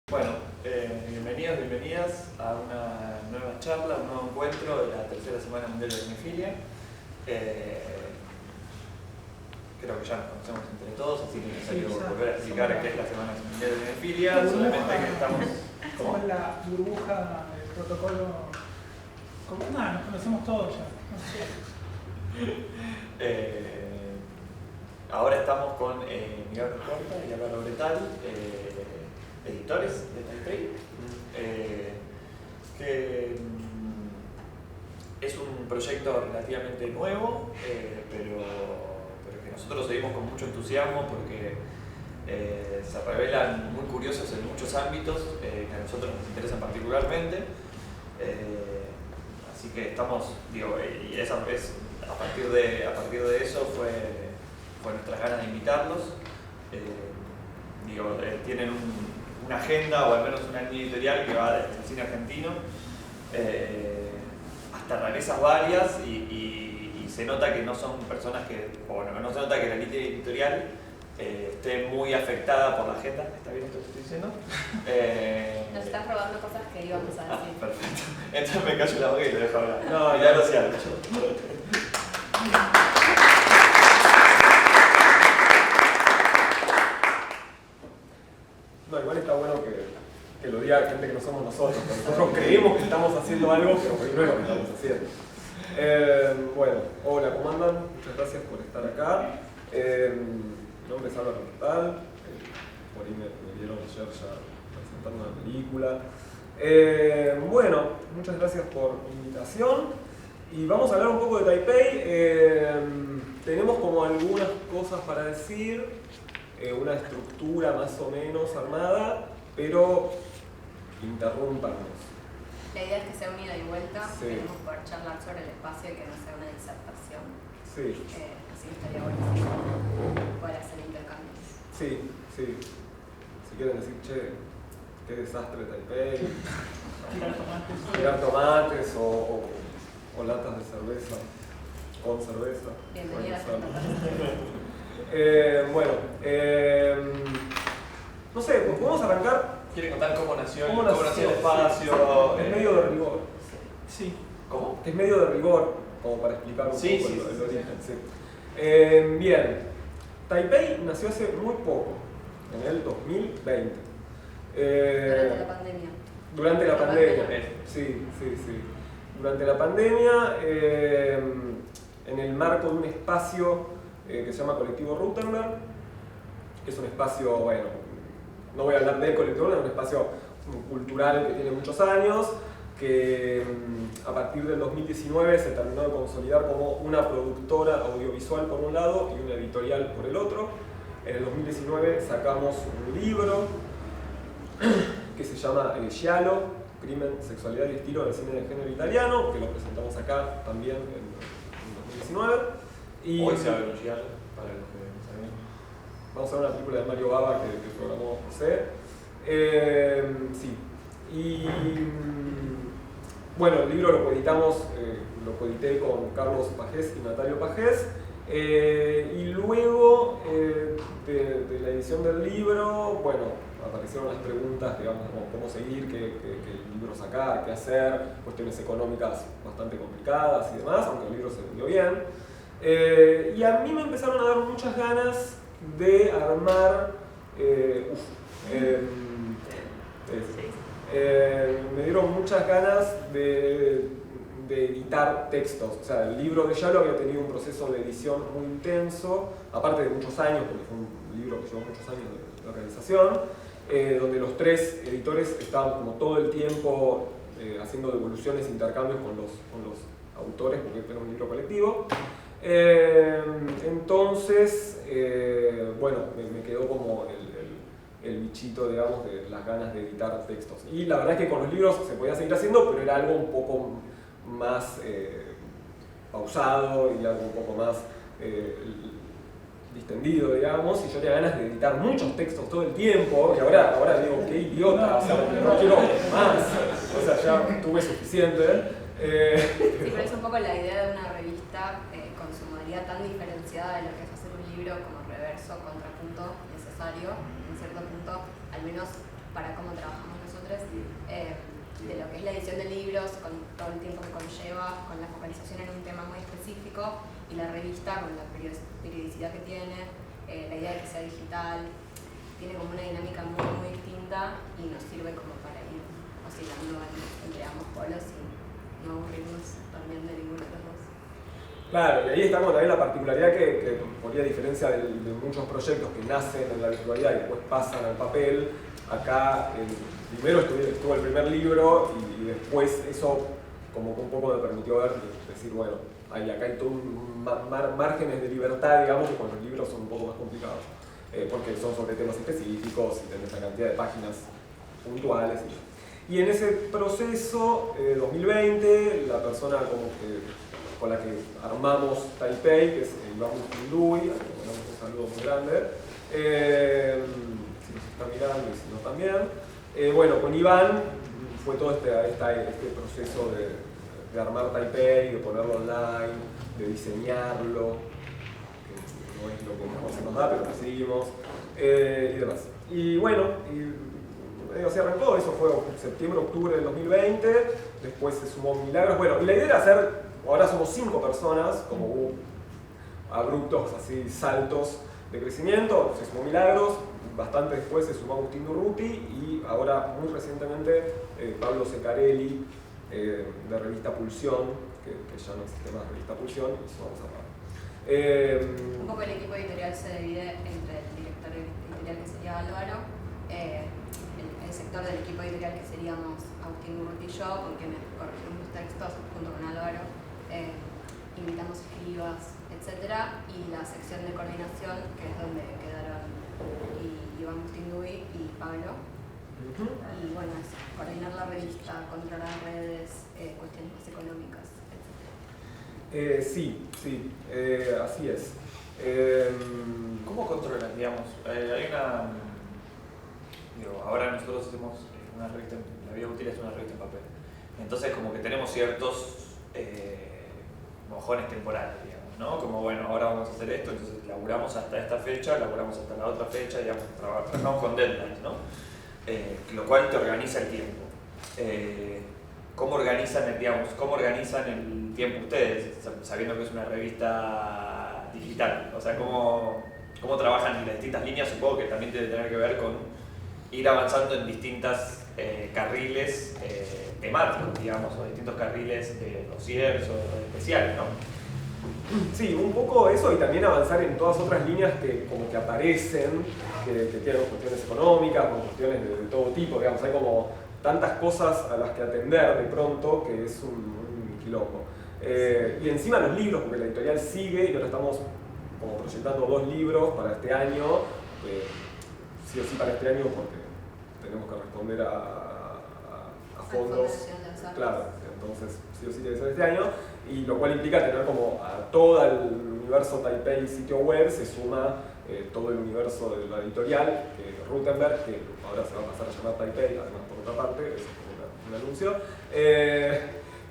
Bueno, bienvenidos, bienvenidas a una nueva charla, un nuevo encuentro de la tercera Semana Mundial de Cinefilia. Creo que ya nos conocemos entre todos, así que necesario volver a explicar qué es la Semana Mundial de Cinefilia, solamente que estamos... ¿Cómo es la burbuja, el protocolo? Nos conocemos todos ya. Ahora estamos con Miguel Recorta y Álvaro Bretal, editores de Taipei, que es un proyecto relativamente nuevo, pero que nosotros seguimos con mucho entusiasmo porque se revelan muy curiosos en muchos ámbitos que a nosotros nos interesan particularmente. Así que estamos, y esa es, a partir de eso fue nuestras ganas de invitarlos. Tienen una agenda o al menos una línea editorial que va desde el cine argentino hasta rarezas varias y se nota que no son personas que, no se nota que la línea editorial esté muy afectada por la agenda. ¿Está bien esto que estoy diciendo? Nos estás robando cosas que íbamos a decir. Perfecto. Entonces me callo la boca y te dejo hablar. No, ya lo hacía. No, igual está bueno que lo diga gente que no somos nosotros. Nosotros creemos que estamos haciendo algo, pero hoy no es lo que estamos haciendo. Bueno, hola, ¿cómo andan? Muchas gracias por estar acá. Mi nombre es Álvaro Bretal. Por ahí me vieron ayer ya presentando una película. Bueno, muchas gracias por la invitación. Y vamos a hablar un poco de Taipei. Tenemos como algunas cosas para decir. Una estructura más o menos armada, pero interrúmpanos. La idea es que sea un ida y vuelta, Sí. queremos poder charlar sobre el espacio y que no sea una disertación. Sí, Así que estaría bueno poder hacer intercambios. sí. Si quieren decir, che, qué desastre Taipei, tirar tomates o latas de cerveza, con cerveza. Bienvenida a Pueden esta usar. conversación. No sé, ¿podemos arrancar? ¿Quiere contar cómo nació el Sí, espacio? es medio de rigor. Sí. ¿Cómo? Es medio de rigor, como para explicar un poco el origen. Sí. Bien, Taipei nació hace muy poco, en el 2020. Durante la pandemia. Durante la pandemia. Sí. Durante la pandemia, en el marco de un espacio que se llama Colectivo Rutenberg, que es un espacio, bueno, no voy a hablar del Colectivo Rutenberg, es un espacio cultural que tiene muchos años, que a partir del 2019 se terminó de consolidar como una productora audiovisual por un lado y una editorial por el otro. En el 2019 sacamos un libro que se llama Giallo, Crimen, Sexualidad y Estilo del Cine de Género Italiano, que lo presentamos acá también en 2019. Y hoy se va a ver un giallo, para los que no saben. vamos a ver una película de Mario Bava que programó José. Sí. Y bueno, el libro lo coedité con Carlos Pajés y Natalio Pajés. Y luego de la edición del libro, bueno, aparecieron las preguntas, digamos, cómo seguir, qué libro sacar, qué hacer, cuestiones económicas bastante complicadas y demás, aunque el libro se vendió bien. Y a mí me empezaron a dar muchas ganas de armar. Me dieron muchas ganas de editar textos. O sea, el libro de Giallo había tenido un proceso de edición muy intenso, aparte de muchos años, porque fue un libro que llevó muchos años de organización, donde los tres editores estaban como todo el tiempo haciendo devoluciones, intercambios con los autores, porque era un libro colectivo. Entonces, bueno, me quedó como el bichito, digamos, de las ganas de editar textos. Y la verdad es que con los libros se podía seguir haciendo, pero era algo un poco más pausado y algo un poco más distendido, digamos, y yo tenía ganas de editar muchos textos todo el tiempo, y ahora digo, qué idiota, o sea, no quiero más, o sea, ya tuve suficiente. Sí, pero es un poco la idea de una revista con su modalidad tan diferenciada de lo que es hacer un libro como reverso, contrapunto, necesario, en cierto punto, al menos para cómo trabajamos nosotros, de lo que es la edición de libros, con todo el tiempo que conlleva, con la focalización en un tema muy específico, y la revista con la periodicidad que tiene, la idea de que sea digital, tiene como una dinámica muy distinta y nos sirve como para ir oscilando entre ambos polos y no aburrirnos también de ninguno de los dos. Claro, y ahí está como también la particularidad que por ahí, a diferencia de muchos proyectos que nacen en la virtualidad y después pasan al papel, acá primero estuvo el primer libro y después eso como que un poco me permitió decir, bueno, acá hay todo un márgenes de libertad, digamos, que con los libros son un poco más complicados, porque son sobre temas específicos y tenés una cantidad de páginas puntuales. Y en ese proceso, 2020, la persona con la que armamos Taipei, que es Iván Mustindui, a quien le mandamos un saludo muy grande, si nos está mirando y si no también. Bueno, con Iván fue todo este proceso de armar Taipei, de ponerlo online, de diseñarlo, que no es lo que mejor se nos da, pero lo seguimos, y demás. Y bueno, se arrancó, eso fue septiembre, octubre del 2020, después se sumó Milagros. Bueno, y la idea era hacer, ahora somos 5 personas, como hubo abruptos, así, saltos de crecimiento, se sumó Milagros, bastante después se sumó Agustín Durruti y ahora, muy recientemente, Pablo Secarelli, de Revista Pulsión, que ya no existe más Revista Pulsión, y sumamos a Pablo. Un poco el equipo editorial se divide entre el director editorial, que sería Álvaro, el sector del equipo editorial, que seríamos Agustín Durruti y yo, con quienes corregimos los textos junto con Álvaro, invitamos escribas, etc. Y la sección de coordinación, que es donde quedaron Iván Mustindui y Pablo. Y bueno, es coordinar la revista, controlar redes, cuestiones más económicas, etc. Sí, así es. ¿Cómo controlan, digamos? Hay una... ahora nosotros hacemos una revista, La Vida Útil es una revista en papel. Entonces como que tenemos ciertos mojones temporales, digamos, ¿no? Como bueno, ahora vamos a hacer esto, entonces laburamos hasta esta fecha, laburamos hasta la otra fecha, digamos, trabajamos con deadlines, ¿no? Lo cual te organiza el tiempo. ¿Cómo organizan el tiempo ustedes, sabiendo que es una revista digital? O sea, ¿cómo trabajan en las distintas líneas? Supongo que también tiene que tener que ver con ir avanzando en distintos carriles temáticos, digamos, o distintos carriles de dossiers o de especiales, ¿no? Sí, un poco eso, y también avanzar en todas otras líneas que como que aparecen, que tienen cuestiones económicas, con cuestiones de todo tipo, digamos, hay como tantas cosas a las que atender de pronto que es un quilombo. Y encima los libros, porque la editorial sigue y ahora estamos como proyectando 2 libros para este año, sí o sí para este año porque tenemos que responder a fondos. Claro, entonces sí o sí debe ser este año, y lo cual implica tener como a todo el universo Taipei sitio web, se suma todo el universo de la editorial, Rutenberg, que ahora se va a pasar a llamar Taipei, además por otra parte, eso es un anuncio.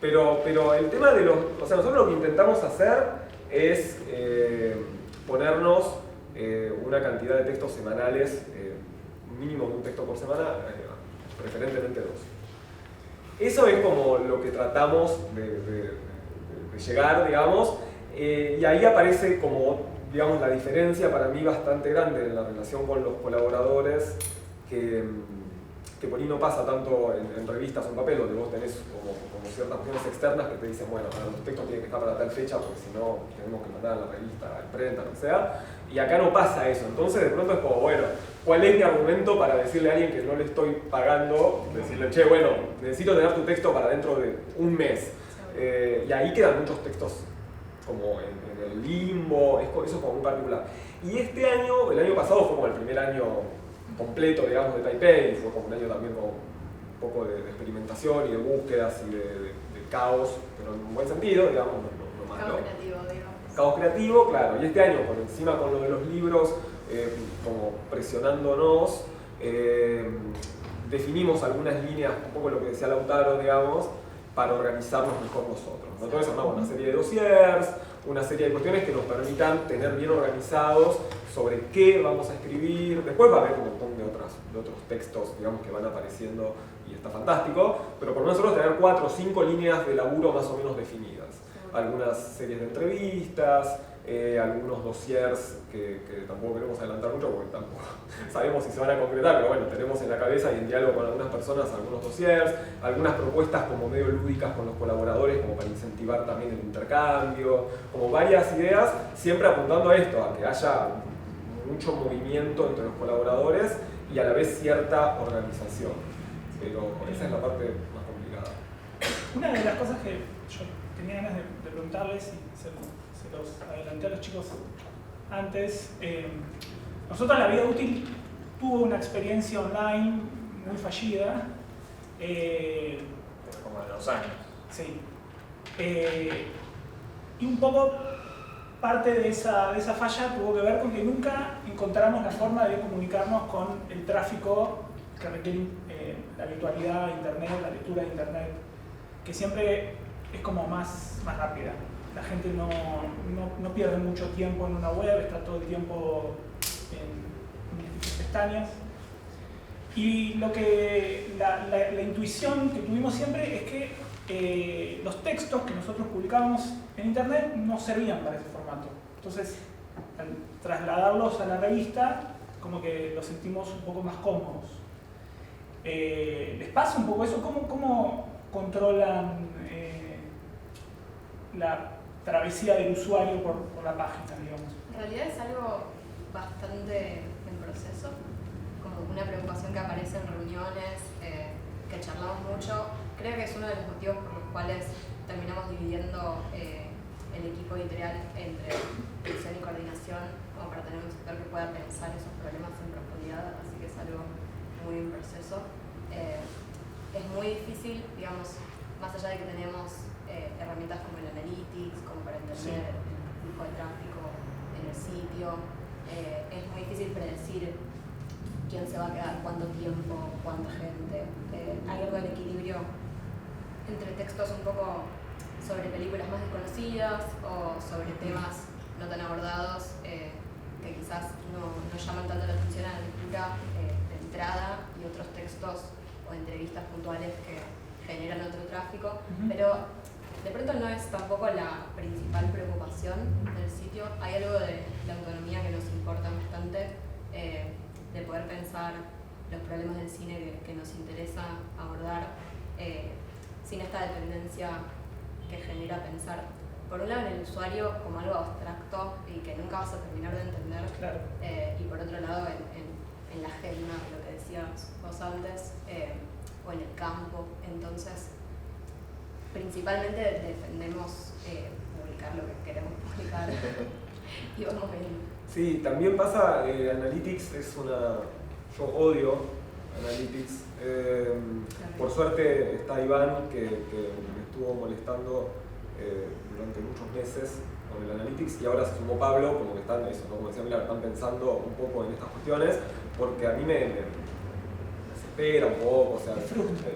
Pero el tema de los... O sea, nosotros lo que intentamos hacer es ponernos una cantidad de textos semanales, mínimo de un texto por semana, preferentemente 2. Eso es como lo que tratamos de llegar, digamos, y ahí aparece como, digamos, la diferencia para mí bastante grande en la relación con los colaboradores, que por ahí no pasa tanto en revistas o en papel, donde vos tenés como ciertas cuestiones externas que te dicen, bueno, los textos tienen que estar para tal fecha, porque si no tenemos que mandar a la revista, a la imprenta, lo que sea, y acá no pasa eso. Entonces de pronto es como, bueno, ¿cuál es mi argumento para decirle a alguien que no le estoy pagando, decirle, che, bueno, necesito tener tu texto para dentro de un mes? Y ahí quedan muchos textos como en el limbo, eso es como muy particular. Y este año, el año pasado fue como el primer año completo, digamos, de Taipei, fue como un año también como un poco de experimentación y de búsquedas y de caos, pero en un buen sentido, digamos, no malo. Caos creativo, digamos. Caos creativo, claro, y este año, por encima con lo de los libros, como presionándonos, definimos algunas líneas, un poco lo que decía Lautaro, digamos, para organizarnos mejor nosotros. Entonces armamos una serie de dossiers, una serie de cuestiones que nos permitan tener bien organizados sobre qué vamos a escribir. Después va a haber un montón de otros textos, digamos, que van apareciendo y está fantástico, pero por lo menos nosotros tener 4 o 5 líneas de laburo más o menos definidas. Algunas series de entrevistas, algunos dossiers que tampoco queremos adelantar mucho porque tampoco sabemos si se van a concretar, pero bueno, tenemos en la cabeza y en diálogo con algunas personas algunos dossiers, algunas propuestas como medio lúdicas con los colaboradores como para incentivar también el intercambio, como varias ideas, siempre apuntando a esto, a que haya mucho movimiento entre los colaboradores y a la vez cierta organización, pero esa es la parte más complicada. Una de las cosas que yo tenía ganas de preguntarles y se los adelanté a los chicos antes, nosotros la vida útil tuvo una experiencia online muy fallida. Como de 2 años. Sí. Y un poco parte de esa falla tuvo que ver con que nunca encontramos la forma de comunicarnos con el tráfico que requiere la virtualidad de Internet, la lectura de Internet, que siempre es como más rápida. La gente no pierde mucho tiempo en una web, está todo el tiempo en pestañas. Y la intuición que tuvimos siempre es que los textos que nosotros publicábamos en Internet no servían para ese formato. Entonces, al trasladarlos a la revista, como que los sentimos un poco más cómodos. ¿Les pasa un poco eso? ¿Cómo controlan la travesía del usuario por la página, digamos? En realidad es algo bastante en proceso, como una preocupación que aparece en reuniones, que charlamos mucho. Creo que es uno de los motivos por los cuales terminamos dividiendo el equipo editorial entre producción y coordinación, como para tener un sector que pueda pensar esos problemas en profundidad, así que es algo muy en proceso. Es muy difícil, digamos, más allá de que tenemos herramientas como el Analytics, como para entender el flujo de tráfico en el sitio, es muy difícil predecir quién se va a quedar, cuánto tiempo, cuánta gente. Hay algo del equilibrio entre textos un poco sobre películas más desconocidas o sobre temas no tan abordados que quizás no llaman tanto la atención a la lectura de entrada, y otros textos o entrevistas puntuales que generan otro tráfico, pero de pronto no es tampoco la principal preocupación del sitio. Hay algo de la autonomía que nos importa bastante, de poder pensar los problemas del cine que nos interesa abordar, sin esta dependencia que genera pensar, por un lado en el usuario como algo abstracto y que nunca vas a terminar de entender, Claro. Y por otro lado en la agenda, lo que decías vos antes, o en el campo. Entonces, principalmente defendemos publicar lo que queremos publicar y vamos viendo. Sí, también pasa, Analytics es una... Yo odio Analytics. Por suerte está Iván, que me estuvo molestando durante muchos meses con el Analytics, y ahora se sumó Pablo, como que están, eso, ¿no? Como decía Mila, están pensando un poco en estas cuestiones, porque a mí me desespera un poco, o sea,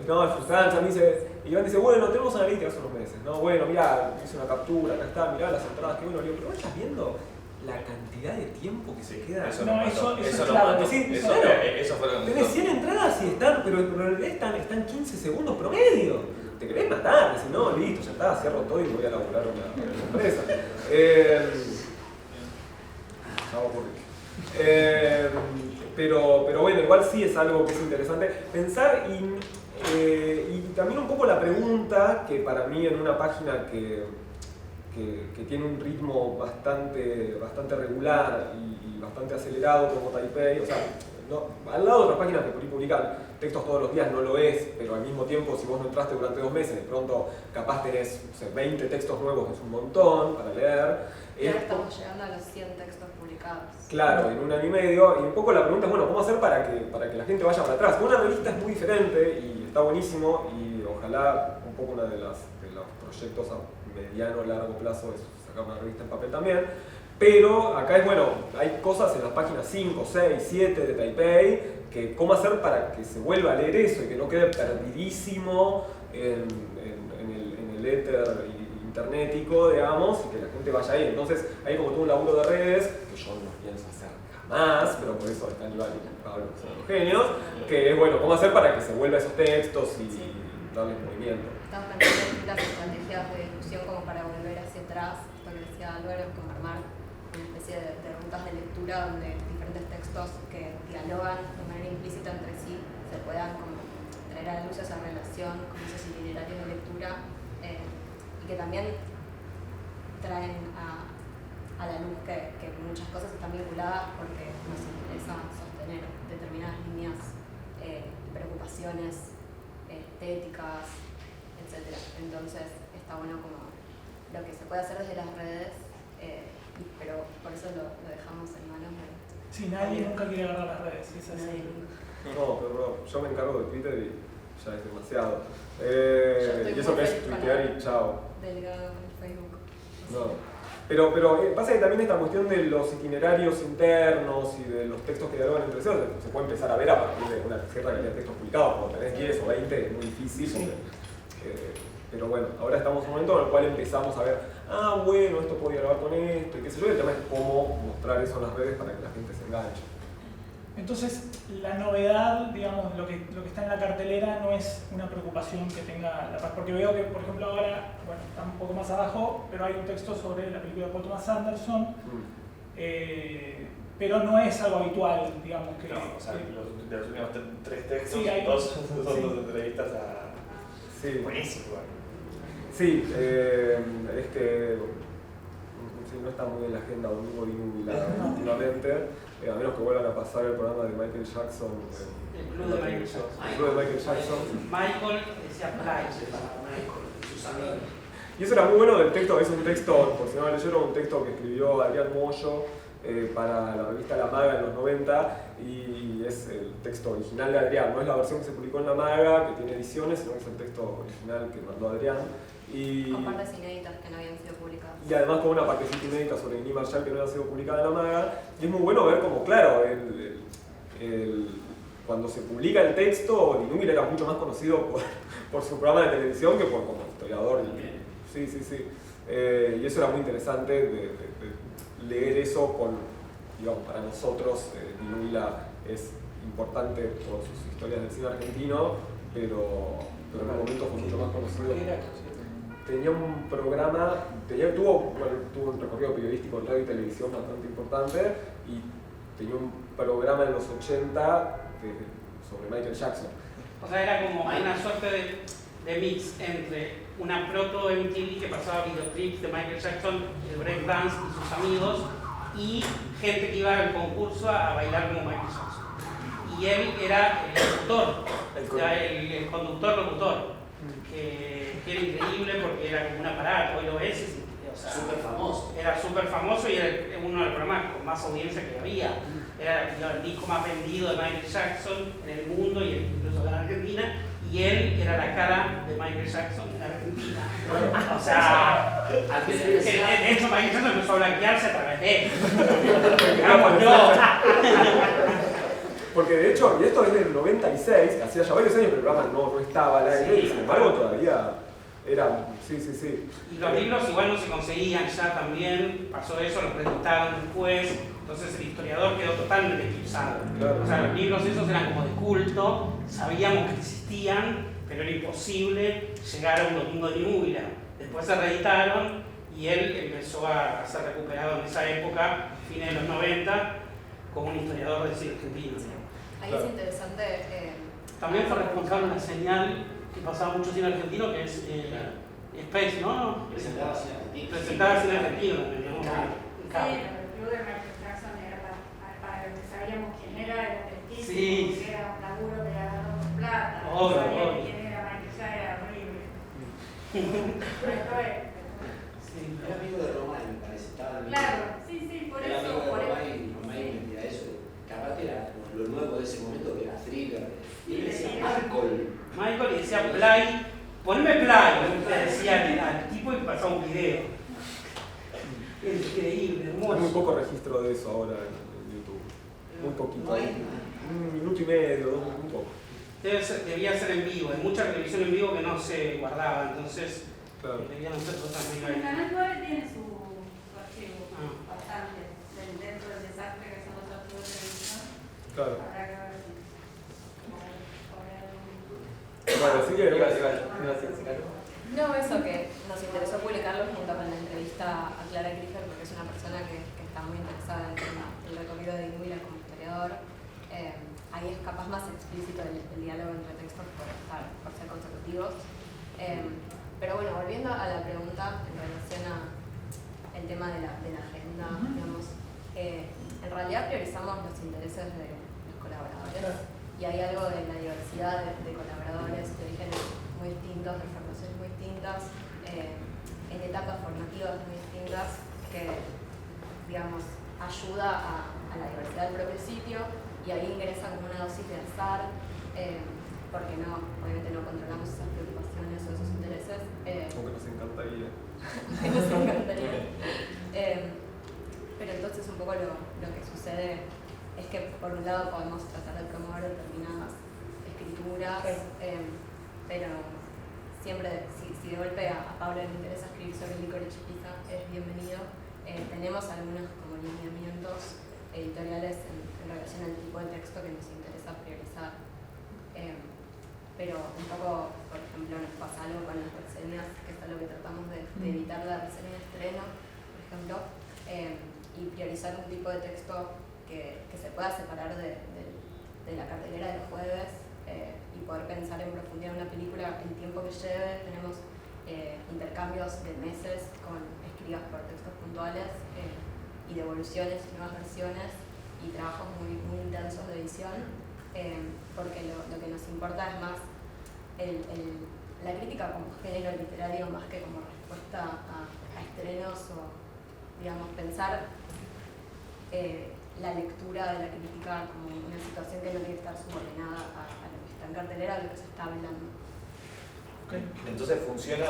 no, es frustrante. A mí Iván dice, bueno, tenemos Analytics hace unos meses, no, bueno, mirá, hice una captura, acá está, mirá las entradas, que bueno, le digo, pero vos estás viendo la cantidad de tiempo que se queda. Eso No, no eso mató. es Eso no clave. mató. Sí, Eso, claro. eso fue lo que Tenés 100 entradas y están, pero en realidad están 15 segundos promedio. Te querés matar, si no, listo, ya está, cierro todo y voy a laburar una empresa. No, pero bueno, igual sí es algo que es interesante pensar, y también un poco la pregunta que para mí en una página que tiene un ritmo bastante regular y bastante acelerado como Taipei, o sea, no, al lado de otras páginas que por ahí publican textos todos los días no lo es, pero al mismo tiempo si vos no entraste durante 2 meses, de pronto capaz tenés, no sé, 20 textos nuevos, que es un montón para leer. Y ahora estamos llegando a los 100 textos publicados. Claro, en 1 año y medio, y un poco la pregunta es, bueno, ¿cómo hacer para que la gente vaya para atrás? Una revista es muy diferente y está buenísimo, y ojalá un poco uno de los proyectos a mediano o largo plazo es sacar una revista en papel también, pero acá es, bueno, hay cosas en las páginas 5, 6, 7 de Taipei, que cómo hacer para que se vuelva a leer eso y que no quede perdidísimo en el éter y internetico, digamos, y que la gente vaya ahí. Entonces hay como todo un laburo de redes, que yo no pienso hacer jamás, pero por eso están Iván y Pablo, que son los genios, que es bueno, cómo hacer para que se vuelva esos textos y darles movimiento. Estamos planteando distintas estrategias de difusión como para volver hacia atrás, esto que decía Álvaro, como armar una especie de rutas de lectura donde diferentes textos que dialogan de manera implícita entre sí se puedan como traer a la luz esa relación con esos itinerarios de lectura y que también traen a la luz que muchas cosas están vinculadas porque nos interesa sostener determinadas líneas y preocupaciones estéticas, etc. Entonces está bueno como lo que se puede hacer desde las redes, pero por eso lo dejamos en manos de... Sí, nadie nunca quiere agarrar las redes, es así. No, pero yo me encargo de Twitter y ya es demasiado. Y eso que es tuitear y chao. Delegado en Facebook. No. Pero pasa que también esta cuestión de los itinerarios internos y de los textos que dialogan entre sí se puede empezar a ver a partir de una cierta cantidad de textos publicados. Cuando tenés 10 o 20 es muy difícil. Sí. Pero bueno, ahora estamos en un momento en el cual empezamos a ver, bueno, esto puede dialogar con esto y qué sé yo. El tema es cómo mostrar eso en las redes para que la gente se enganche. Entonces, la novedad, digamos, lo que está en la cartelera no es una preocupación que tenga La Paz, porque veo que, por ejemplo, ahora, bueno, está un poco más abajo, pero hay un texto sobre la película de Paul Thomas Anderson, pero no es algo habitual, digamos, que... No, o sea, de los últimos 3 textos, sí, hay, dos son dos entrevistas a... Sí. Buenísimo, Sí, es que no está muy en la agenda domingo últimamente, a menos que vuelvan a pasar el programa de Michael Jackson. El club de Michael Jackson. El club de Michael Jackson. Michael decía Price para Michael y sus amigos. Y eso era muy bueno del texto, es un texto, por si no lo leyeron, un texto que escribió Adrián Mollo para la revista La Maga en los 90 y es el texto original de Adrián, no es la versión que se publicó en La Maga, que tiene ediciones, sino que es el texto original que mandó Adrián. Con partes inéditas que no habían sido publicadas. Y además con una partecita inédita sobre Guy Marchand que no había sido publicada en La Maga. Y es muy bueno ver como, claro, cuando se publica el texto, Dinúbil era mucho más conocido por su programa de televisión que como historiador. Sí. Y eso era muy interesante de leer eso con, digamos, para nosotros Dinúbil es importante por sus historias del cine argentino, pero en un momento fue mucho más conocido. Tenía un programa, tuvo un recorrido periodístico en radio y televisión bastante importante y tenía un programa en los 80 sobre Michael Jackson. O sea, era como una suerte de mix entre una proto-MTV que pasaba videoclips de Michael Jackson, el breakdance y sus amigos, y gente que iba al concurso a bailar como Michael Jackson. Y él era el locutor, el conductor-locutor. Que era increíble porque era como un aparato, hoy lo ves, o sea, súper famoso. Era súper famoso y era uno de los programas con más audiencia que había. Era el disco más vendido de Michael Jackson en el mundo y incluso en Argentina, y él era la cara de Michael Jackson en Argentina. O sea, de hecho Michael Jackson empezó a blanquearse a través de él. Porque de hecho, y esto es del 96, hacía ya varios años que el programa no estaba al aire, y sin embargo todavía era... Sí. Y los libros igual no se conseguían ya también, pasó eso, los presentaron después, entonces el historiador quedó totalmente eclipsado. Claro. O sea, los libros esos eran como de culto, sabíamos que existían, pero era imposible llegar a un domingo de Dinúbila. Después se reeditaron y él empezó a ser recuperado en esa época, fines de los 90, como un historiador del cine argentino. Ahí es interesante. También fue responsable de una señal que pasaba mucho cine argentino, que es Space, ¿no? Presentaba cine argentino. Presentaba cine argentino. Sí, pero el club de Michael Jackson era para que sabíamos quién era tristísimo, Sí. porque era un laburo que le agarró con plata, Obvio, no sabía obvio. quién era Michael Jackson, era horrible. Sí. Era amigo de Romay, me parece. Claro, sí, por era eso. amigo de Romay y Romay metía eso. Que aparte era lo nuevo de ese momento, que era Thriller. Y él decía Michael decía play, ponme play, le decía al tipo y pasaba un video. Increíble, hermoso. Hay muy poco registro de eso ahora en YouTube. Muy poquito. No hay. Un minuto y medio, un poco. Debía ser en vivo, hay mucha televisión en vivo que no se guardaba, entonces Claro. Deberían hacer cosas muy El varias. Canal 9 tiene su archivo bastante dentro del desastre que son los archivos de televisión. Claro. Habrá que ver si. Bueno, así que No, eso que nos interesó publicarlo junto con la entrevista a Clara Krieger, porque es una persona que está muy interesada en el recorrido de Dinwiddie como historiador. Ahí es capaz más explícito el diálogo entre textos por ser consecutivos. Pero bueno, volviendo a la pregunta en relación al tema de la agenda, digamos, en realidad priorizamos los intereses de los colaboradores y hay algo de la diversidad de colaboradores de orígenes muy distintos, de formaciones muy distintas, en etapas formativas muy distintas que, digamos, ayuda a la diversidad del propio sitio y ahí ingresa como una dosis de azar, porque obviamente no controlamos esas preocupaciones o esos intereses. Aunque nos encantaría. Nos encantaría. Pero entonces un poco lo que sucede es que por un lado podemos tratar de promover determinadas escrituras, pero siempre si de golpe a Pablo le interesa escribir sobre Licorice Pizza es bienvenido. Tenemos algunos como lineamientos editoriales en relación al tipo de texto que nos interesa priorizar. Pero un poco, por ejemplo, nos pasa algo con las reseñas, que es algo que tratamos de evitar la reseña de estreno, por ejemplo, y priorizar un tipo de texto que se pueda separar de la cartelera del jueves y poder pensar en profundidad en una película el tiempo que lleve. Tenemos intercambios de meses con escribas por textos puntuales y devoluciones y nuevas versiones y trabajos muy, muy intensos de edición, porque lo que nos importa es más la crítica como género literario más que como respuesta a estrenos o, digamos, pensar la lectura de la crítica como una situación que no tiene que estar subordinada a lo que está en cartelera, a lo que se está hablando. Entonces funciona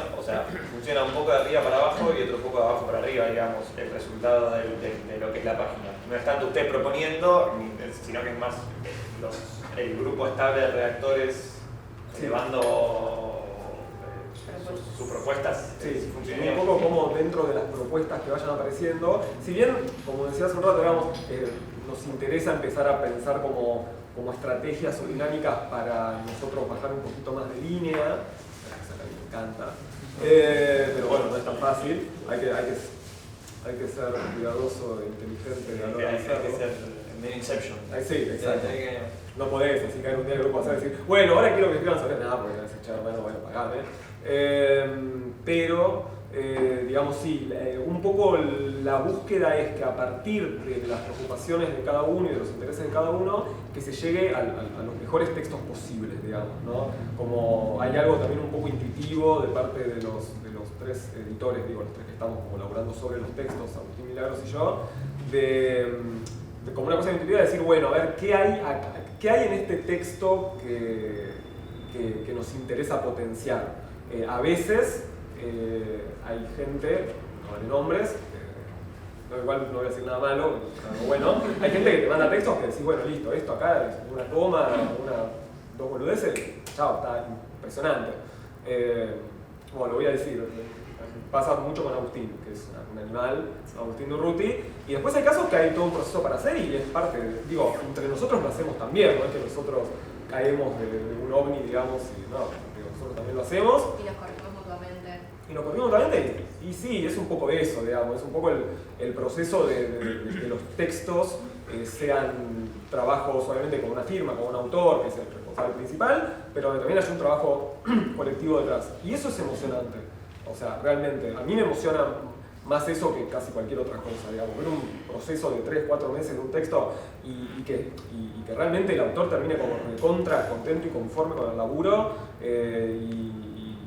un poco de arriba para abajo y otro poco de abajo para arriba, digamos, el resultado de lo que es la página. No es tanto usted proponiendo, sino que es más el grupo estable de redactores llevando sus propuestas. Sí, funcionaría un poco como dentro de las propuestas que vayan apareciendo. Si bien, como decía hace un rato, digamos, nos interesa empezar a pensar como estrategias o dinámicas para nosotros bajar un poquito más de línea, esa que a mí me encanta, pero bueno, no es tan fácil, hay que ser cuidadoso e inteligente de la hora de hacerlo. Hay que ser medio Inception. Sí, exacto. No podés así caer un día en el grupo a decir, bueno, ahora quiero que escriban sobre nada, porque vas a echar, bueno, pagame. Pero, digamos, sí, un poco la búsqueda es que a partir de las preocupaciones de cada uno y de los intereses de cada uno, que se llegue a los mejores textos posibles, digamos, ¿no? Como hay algo también un poco intuitivo de parte de los tres editores, digo, los tres que estamos como laburando sobre los textos, Agustín Milagros y yo, como una cosa intuitiva de decir, bueno, a ver, ¿qué hay en este texto que nos interesa potenciar? A veces hay gente, no vale nombres, igual no voy a decir nada malo, algo bueno, hay gente que te manda textos que decís, bueno, listo, esto acá es una coma, dos boludeces, chao, está impresionante. Bueno, lo voy a decir, pasa mucho con Agustín, que es un animal, Agustín Durruti, y después hay casos que hay todo un proceso para hacer y es parte, digo, entre nosotros lo hacemos también, no es que nosotros caemos de un ovni, digamos, y no, nosotros también lo hacemos. Y nos corregimos mutuamente. Y nos corregimos mutuamente, y sí, es un poco eso, digamos, es un poco el proceso de que los textos sean trabajos obviamente con una firma, con un autor, que es el responsable principal, pero también hay un trabajo colectivo detrás. Y eso es emocionante. O sea, realmente, a mí me emociona más eso que casi cualquier otra cosa, digamos, ver un proceso de 3-4 meses de un texto y que realmente el autor termine como recontra contento y conforme con el laburo y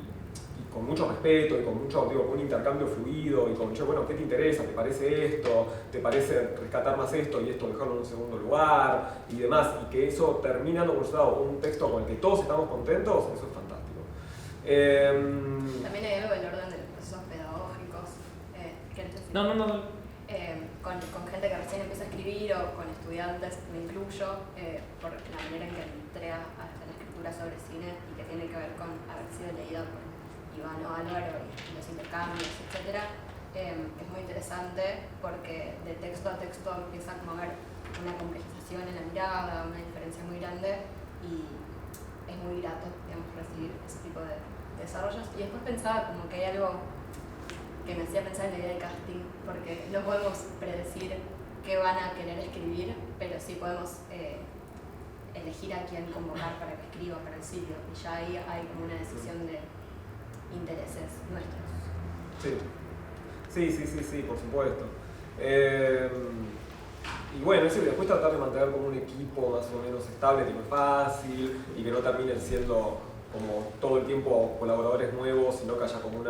con mucho respeto y con mucho, digo, un intercambio fluido y con, che, bueno, ¿qué te interesa? ¿Te parece esto? ¿Te parece rescatar más esto y esto dejarlo en un segundo lugar? Y demás, y que eso termina dando por resultado un texto con el que todos estamos contentos, eso es fantástico. También hay algo del orden de los procesos pedagógicos. Con gente que recién empieza a escribir o con estudiantes, me incluyo, por la manera en que entré a la escritura sobre cine y que tiene que ver con haber sido leída por Ivano Álvaro y los intercambios, etc. Es muy interesante porque de texto a texto empieza como a haber una complejización en la mirada, una diferencia muy grande y es muy grato, digamos, recibir ese tipo de desarrollos. Y después pensaba como que hay algo que me hacía pensar en la idea de casting, porque no podemos predecir qué van a querer escribir, pero sí podemos elegir a quién convocar para que escriba para el sitio, y ya ahí hay como una decisión de intereses nuestros. Sí, por supuesto. Y bueno, eso, y después tratar de mantener como un equipo más o menos estable, que no es fácil, y que no terminen siendo como todo el tiempo colaboradores nuevos, sino que haya como un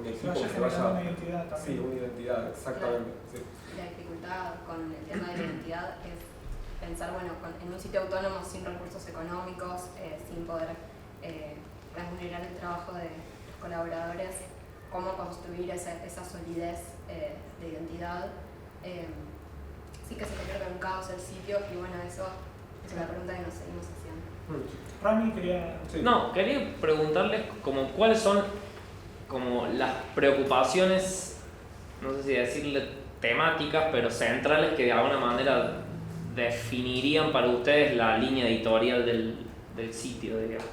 equipo que se vaya... Una identidad también. Sí, una identidad, exactamente. Claro. Sí. La dificultad con el tema de la identidad es pensar, bueno, en un sitio autónomo sin recursos económicos, sin poder remunerar el trabajo de los colaboradores, cómo construir esa solidez de identidad. Sí que se convierte en un caos el sitio, y bueno, eso es una pregunta que nos seguimos haciendo. Rami quería... Sí. No, quería preguntarles como cuáles son como las preocupaciones, no sé si decirle temáticas, pero centrales, que de alguna manera definirían para ustedes la línea editorial del sitio, digamos.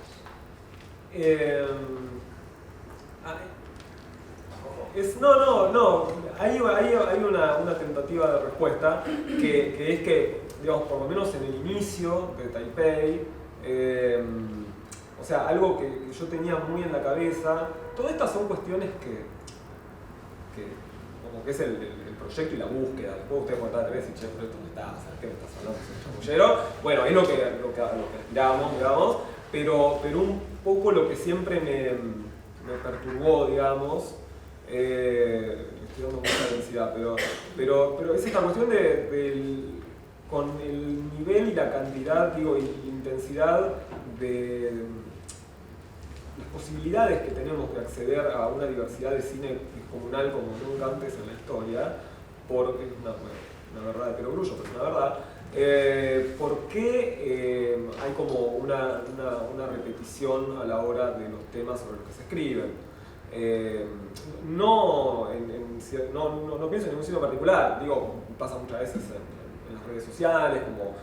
No. Hay una tentativa de respuesta que es que, digamos, por lo menos en el inicio de Taipei, o sea, algo que yo tenía muy en la cabeza, todas estas son cuestiones que como que es el proyecto y la búsqueda. Después ustedes contaban a veces, che, pero esto no está, ¿sabes qué me estás hablando? ¿Soy chamullero? Bueno, es lo que aspiramos, digamos, pero un poco lo que siempre me perturbó, digamos, estoy dando mucha densidad, pero es esta cuestión con el nivel y la cantidad, digo, y intensidad de las posibilidades que tenemos de acceder a una diversidad de cine comunal como nunca antes en la historia, porque es una verdad de perogrullo, pero es una verdad. ¿Por qué hay como una repetición a la hora de los temas sobre los que se escriben? No pienso en ningún sitio particular, digo, pasa muchas veces en las redes sociales, como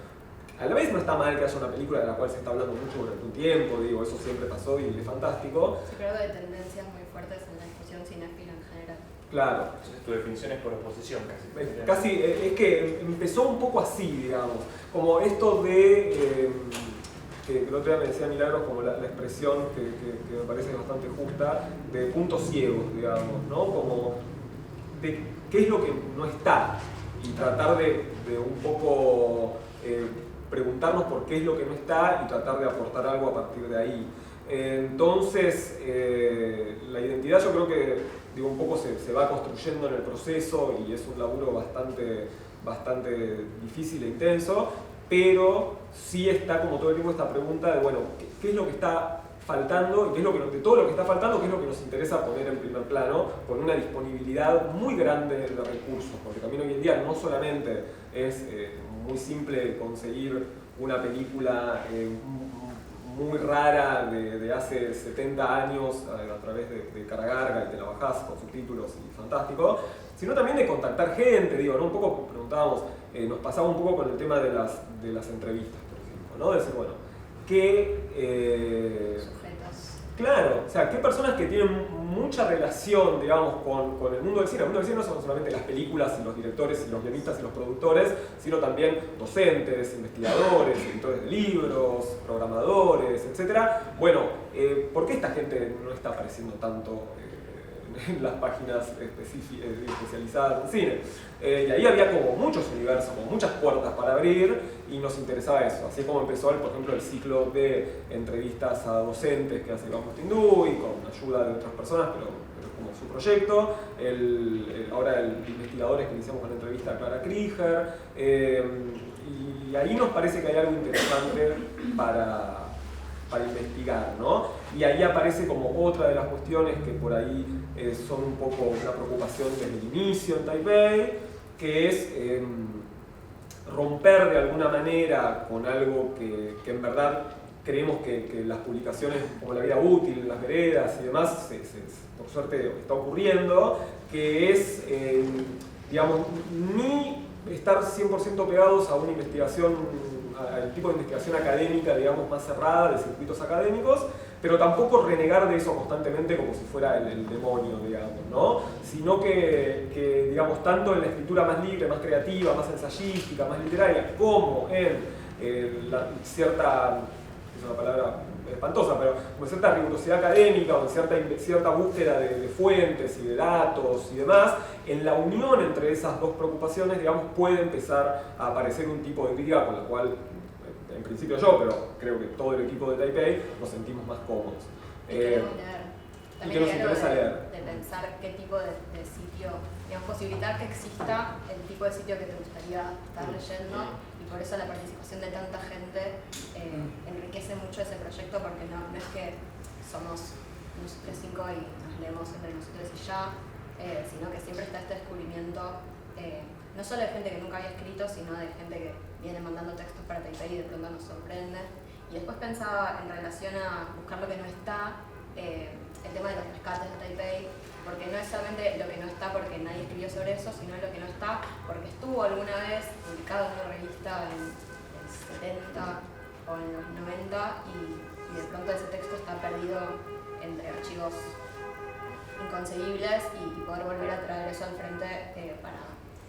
a la vez no está mal que haya una película de la cual se está hablando mucho durante un tiempo, digo, eso siempre pasó y es fantástico. Sí, pero de tendencias muy fuertes en la discusión cinéfila en general. Claro. Entonces tu definición es por oposición casi. Casi, es que empezó un poco así, digamos, como esto de, que el otro día me decía Milagros, como la expresión que me parece bastante justa, de puntos ciegos, digamos, ¿no? Como de qué es lo que no está, y tratar de un poco preguntarnos por qué es lo que no está y tratar de aportar algo a partir de ahí. Entonces, la identidad yo creo que, digo, un poco se va construyendo en el proceso, y es un laburo bastante difícil e intenso, pero sí está como todo el tiempo esta pregunta de, bueno, ¿qué es lo que está faltando? Y qué es lo que, de todo lo que está faltando, qué es lo que nos interesa poner en primer plano, con una disponibilidad muy grande de recursos, porque también hoy en día no solamente es muy simple conseguir una película muy rara de hace 70 años a través de Caragarga, y te la bajás con subtítulos y fantástico, sino también de contactar gente, digo, ¿no? Un poco preguntábamos, nos pasaba un poco con el tema de las entrevistas, por ejemplo, ¿no? De decir, bueno, ¿qué Sujetos. Claro, o sea, qué personas que tienen mucha relación, digamos, con el mundo del cine. El mundo del cine no son solamente las películas y los directores y los guionistas y los productores, sino también docentes, investigadores, editores de libros, programadores, etc. Bueno, ¿por qué esta gente no está apareciendo tanto en las páginas especializadas en cine? Y ahí había como muchos universos, como muchas puertas para abrir, y nos interesaba eso. Así es como empezó, por ejemplo, el ciclo de entrevistas a docentes que hace Iván Mostinduy, con ayuda de otras personas, pero es como su proyecto. Ahora el investigadores que iniciamos con la entrevista a Clara Krieger. Y ahí nos parece que hay algo interesante para investigar, ¿no? Y ahí aparece como otra de las cuestiones que por ahí son un poco una preocupación desde el inicio en Taipei, que es romper de alguna manera con algo que en verdad creemos que las publicaciones como La Vida Útil, Las Veredas y demás, por suerte está ocurriendo, que es, digamos, ni estar 100% pegados a una investigación, al tipo de investigación académica, digamos, más cerrada, de circuitos académicos, pero tampoco renegar de eso constantemente como si fuera el demonio, digamos, ¿no? Sino que, digamos, tanto en la escritura más libre, más creativa, más ensayística, más literaria, como en cierta, es una palabra espantosa, pero con cierta rigurosidad académica o en cierta búsqueda de fuentes y de datos y demás, en la unión entre esas dos preocupaciones, digamos, puede empezar a aparecer un tipo de crítica con la cual, en principio yo, pero creo que todo el equipo de Taipei, nos sentimos más cómodos. Y queremos leer. Y También que nos hay algo interesa leer. de pensar qué tipo de sitio, digamos, posibilitar que exista el tipo de sitio que te gustaría estar leyendo, y por eso la participación de tanta gente enriquece mucho ese proyecto, porque no es que somos nosotros 5 y nos leemos entre nosotros y ya, sino que siempre está este descubrimiento, no solo de gente que nunca había escrito, sino de gente que viene mandando textos para Taipei y de pronto nos sorprende. Y después pensaba en relación a buscar lo que no está, el tema de los rescates de Taipei, porque no es solamente lo que no está porque nadie escribió sobre eso, sino lo que no está porque estuvo alguna vez publicado en una revista en el 70 o en los 90 y de pronto ese texto está perdido entre archivos inconcebibles, y poder volver a traer eso al frente para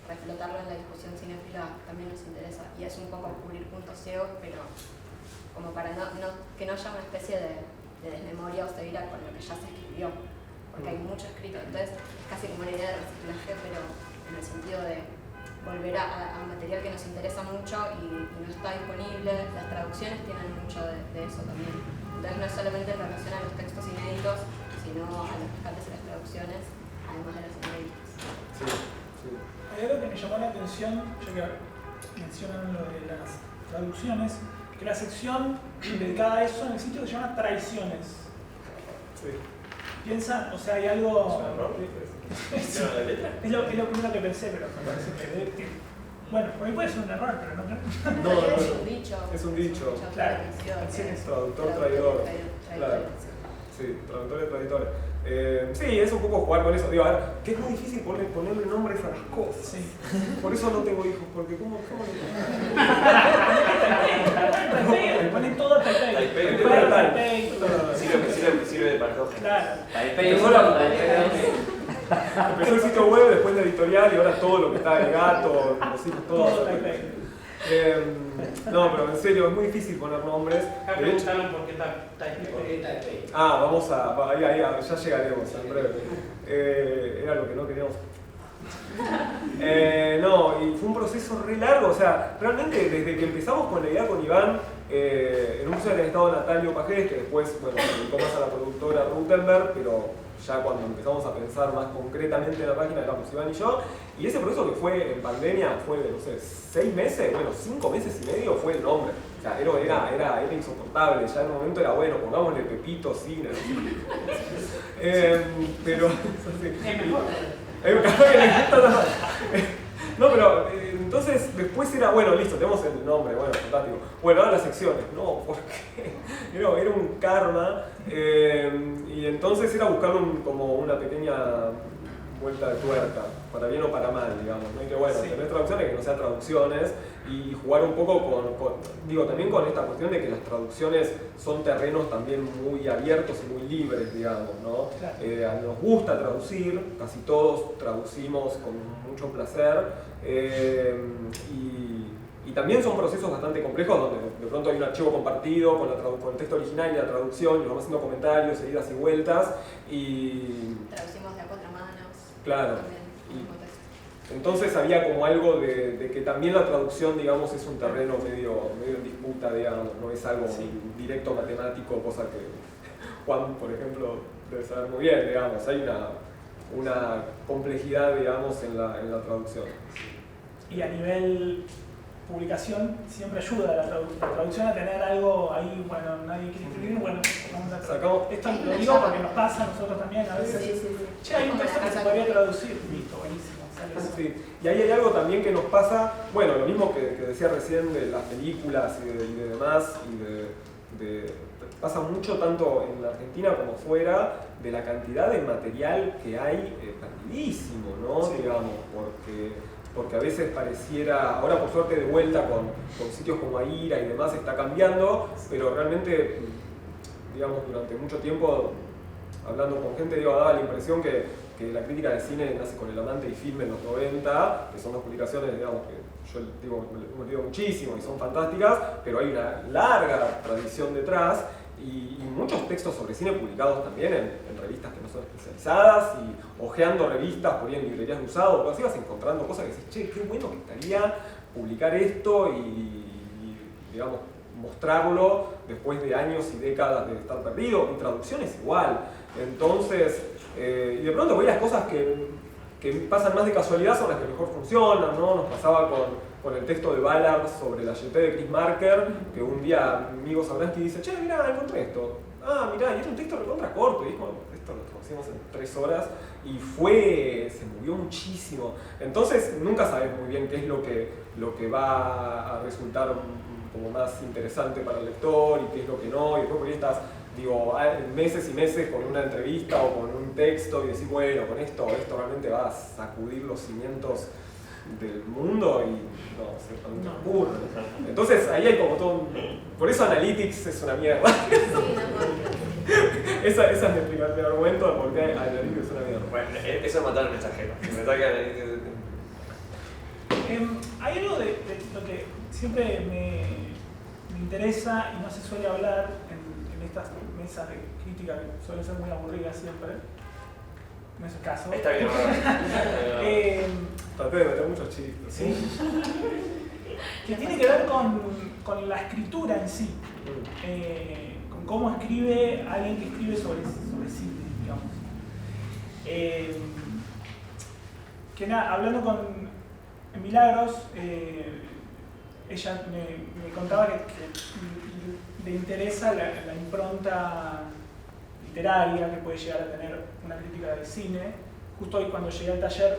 reflotarlo en la discusión cinéfila también nos interesa, y es un poco cubrir puntos ciegos, pero como para que no haya una especie de desmemoria o ceguera con lo que ya se escribió, porque hay mucho escrito, entonces es casi como una idea de reciclaje, pero en el sentido de volver a material que nos interesa mucho y no está disponible. Las traducciones tienen mucho de eso también, entonces no es solamente en relación a los textos inéditos, sino a los rescates y las traducciones, además de los inéditos. Sí, sí. Hay algo que me llamó la atención, ya que mencionan lo de las traducciones, que la sección dedicada a eso en el sitio se llama Traiciones. Sí. Piensan, o sea, hay algo... ¿Es la letra? Es lo primero que pensé, pero me parece que bueno, por ahí puede ser un error, pero no. No, Es un dicho. Es un dicho. Claro. Traductor, traidor. Claro. Sí, traductores, traidores. Sí, es un poco jugar con eso. Digo, a ver, que es muy difícil ponerle nombres a las cosas. Sí. Por eso no tengo hijos, porque ¿cómo Le ponen todo Taipei. Taipei. Sirve de paradójico. Claro. Taipei Empezó 1, la- Taipei 2. Empezó el sitio web, después la editorial y ahora todo lo que está el gato, los hijos, todo. Todo Taipei. No, pero en serio, es muy difícil poner nombres. Acá De hecho, preguntaron por qué Taipei. Porque Taipei. vamos a. Ahí, ya llegaremos en breve. Era lo que no queríamos. No, y fue un proceso re largo, o sea, realmente desde que empezamos con la idea con Iván, en un proceso había estado Natalio Pajés, que después, bueno, se dedicó más a la productora Rutenberg, pero ya cuando empezamos a pensar más concretamente en la página éramos Iván y yo, y ese proceso que fue en pandemia fue de, no sé, 6 meses, bueno, 5 meses y medio fue el nombre. O sea, era insoportable, ya en un momento era bueno, pongámosle Pepito, Cine. Pero, Es mejor. No, pero entonces después era, bueno, listo, tenemos el nombre, bueno, fantástico. Bueno, ahora las secciones, no, porque era un karma, y entonces era buscar como una pequeña vuelta de tuerca, para bien o para mal, digamos, ¿no? Y que bueno, Sí. tener traducciones que no sean traducciones y jugar un poco también con esta cuestión de que las traducciones son terrenos también muy abiertos y muy libres, digamos, ¿no? Claro. Nos gusta traducir, casi todos traducimos con mucho placer, y también son procesos bastante complejos donde de pronto hay un archivo compartido con el texto original y la traducción, y vamos haciendo comentarios, idas y vueltas, y Traducimos de a 4 manos. claro. También, el mismo texto. Entonces había como algo de que también la traducción, digamos, es un terreno medio en disputa, digamos, no es algo directo matemático, cosa que Juan, por ejemplo, debe saber muy bien, digamos, hay una complejidad, digamos, en la traducción. Y a nivel publicación siempre ayuda la traducción a tener algo ahí, bueno, nadie quiere escribir, bueno, vamos a Sacamos. esto lo digo porque nos pasa a nosotros también a veces. Sí. Che, hay un texto que se podría traducir, listo, buenísimo, sale eso. Sí. Y ahí hay algo también que nos pasa, bueno, lo mismo que decía recién de las películas y de demás, y de pasa mucho tanto en la Argentina como fuera de la cantidad de material que hay perdidísimo, ¿no? Sí. Digamos, porque a veces pareciera, ahora por suerte de vuelta con sitios como Aira y demás está cambiando, pero realmente, digamos, durante mucho tiempo, hablando con gente, daba la impresión que la crítica de cine nace con El Amante y Filme en los 90, que son dos publicaciones, digamos, que yo hemos leído muchísimo y son fantásticas, pero hay una larga tradición detrás y muchos textos sobre cine publicados también en revistas que no son especializadas y hojeando revistas, por ahí en librerías de usado, pues así vas encontrando cosas que dices, che, qué bueno que estaría publicar esto y digamos, mostrarlo después de años y décadas de estar perdido, y traducciones igual. Entonces, y de pronto voy las cosas que pasan más de casualidad son las que mejor funcionan, ¿no? Nos pasaba con el texto de Ballard sobre la Yeté de Chris Marker, que un día mi amigo Sabransky dice, che, mirá, encontré esto. Ah, mirá, y era un texto recontra corto, y dijo, esto lo traducimos en 3 horas, y se movió muchísimo. Entonces, nunca sabes muy bien qué es lo que va a resultar como más interesante para el lector, y qué es lo que no, y después por ahí estás, digo, meses y meses con una entrevista o con un texto y decís, bueno, con esto realmente va a sacudir los cimientos del mundo y no, ciertamente no ocurre. Entonces ahí hay como todo por eso Analytics es una mierda. Esa es mi explicación, mi argumento de por qué Analytics es una mierda. Bueno, eso es matar al mensajero. Hay algo de lo que siempre me interesa y no se suele hablar en estas mesas de crítica que suelen ser muy aburridas siempre. No es el caso. Está bien, traté de meter muchos chistes. Sí. Que tiene que ver con la escritura en sí. Con cómo escribe alguien que escribe sobre cine, digamos. Que nada, hablando con Milagros, ella me contaba que le interesa la impronta literaria que puede llegar a tener una crítica de cine. Justo hoy cuando llegué al taller,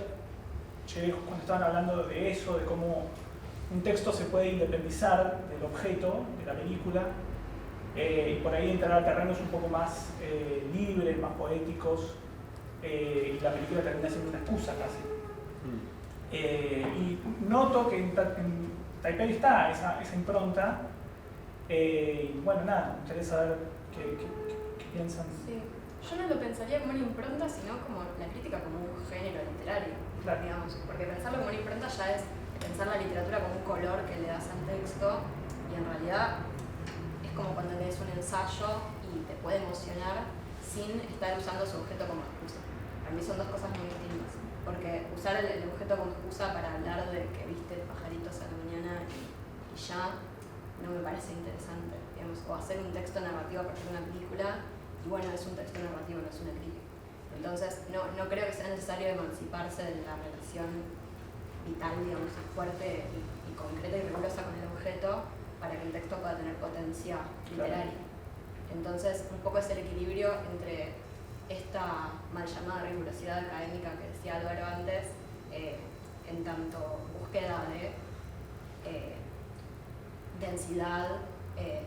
cuando estaban hablando de eso, de cómo un texto se puede independizar del objeto de la película y por ahí entrar a terrenos un poco más libres, más poéticos, y la película termina siendo una excusa casi. Y noto que en Taipei está esa impronta, y bueno, nada, me gustaría saber qué piensan. Sí. Yo no lo pensaría como una impronta, sino como la crítica como un género literario, claro, digamos, porque pensarlo como una impronta ya es pensar la literatura como un color que le das al texto, y en realidad es como cuando lees un ensayo y te puede emocionar sin estar usando su objeto como excusa. Para mí son dos cosas muy distintas, porque usar el objeto como excusa para hablar de que viste pajaritos a la mañana y ya no me parece interesante, digamos, o hacer un texto narrativo a partir de una película, y bueno, es un texto narrativo, no es una crítica. Entonces, no creo que sea necesario emanciparse de la relación vital, digamos, fuerte y concreta y rigurosa con el objeto para que el texto pueda tener potencia literaria. Entonces, un poco es el equilibrio entre esta mal llamada rigurosidad académica que decía Álvaro antes, en tanto búsqueda de densidad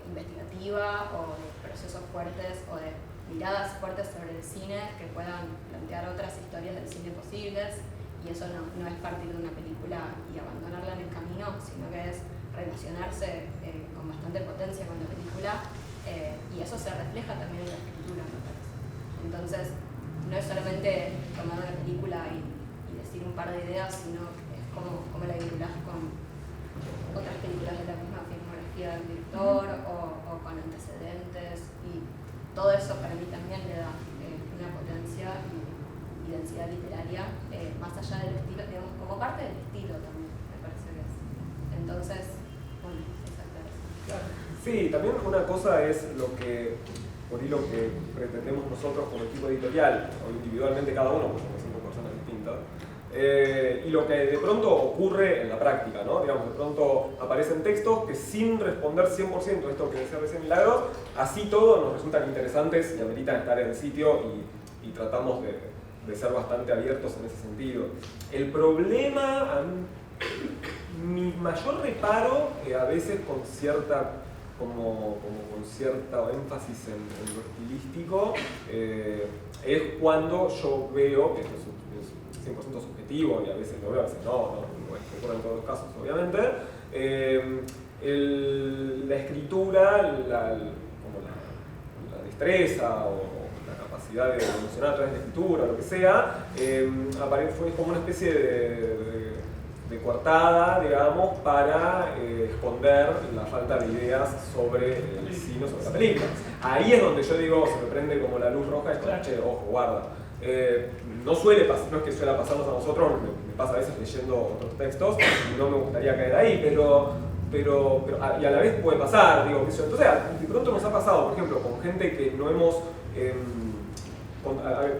investigativa o de procesos fuertes o de miradas fuertes sobre el cine que puedan plantear otras historias del cine posibles, y eso no es partir de una película y abandonarla en el camino, sino que es relacionarse con bastante potencia con la película, y eso se refleja también en la escritura, me parece. Entonces, no es solamente tomar una película y decir un par de ideas, sino es como la vinculás con otras películas de la misma filmografía del director o con antecedentes, y todo eso para mí también le da una potencia y densidad literaria, más allá del estilo, digamos, como parte del estilo también, me parece que es. Entonces, bueno, exactamente. Sí, también una cosa es por ahí lo que pretendemos nosotros como equipo editorial, o individualmente cada uno, porque somos 5 personas distintas, y lo que de pronto ocurre en la práctica, ¿no? Digamos, de pronto aparecen textos que sin responder 100% a esto que decía recién Milagros, así todos nos resultan interesantes y ameritan estar en el sitio, y tratamos de ser bastante abiertos en ese sentido. El problema, mi mayor reparo a veces con cierta como con cierto énfasis en lo estilístico, es cuando yo veo, que esto es 100% subjetivo y a veces lo veo, a veces no es que ocurre en todos los casos, obviamente, la escritura, como la destreza o la capacidad de emocionar a través de la escritura, lo que sea, fue como una especie de coartada, digamos, para esconder la falta de ideas sobre el cine, sobre la película. Ahí es donde yo digo, se me prende como la luz roja, es como, che, ojo, guarda. No suele pasar, no es que suele pasarnos a nosotros, me pasa a veces leyendo otros textos y no me gustaría caer ahí, pero y a la vez puede pasar, digo, entonces de pronto nos ha pasado, por ejemplo, con gente que no hemos,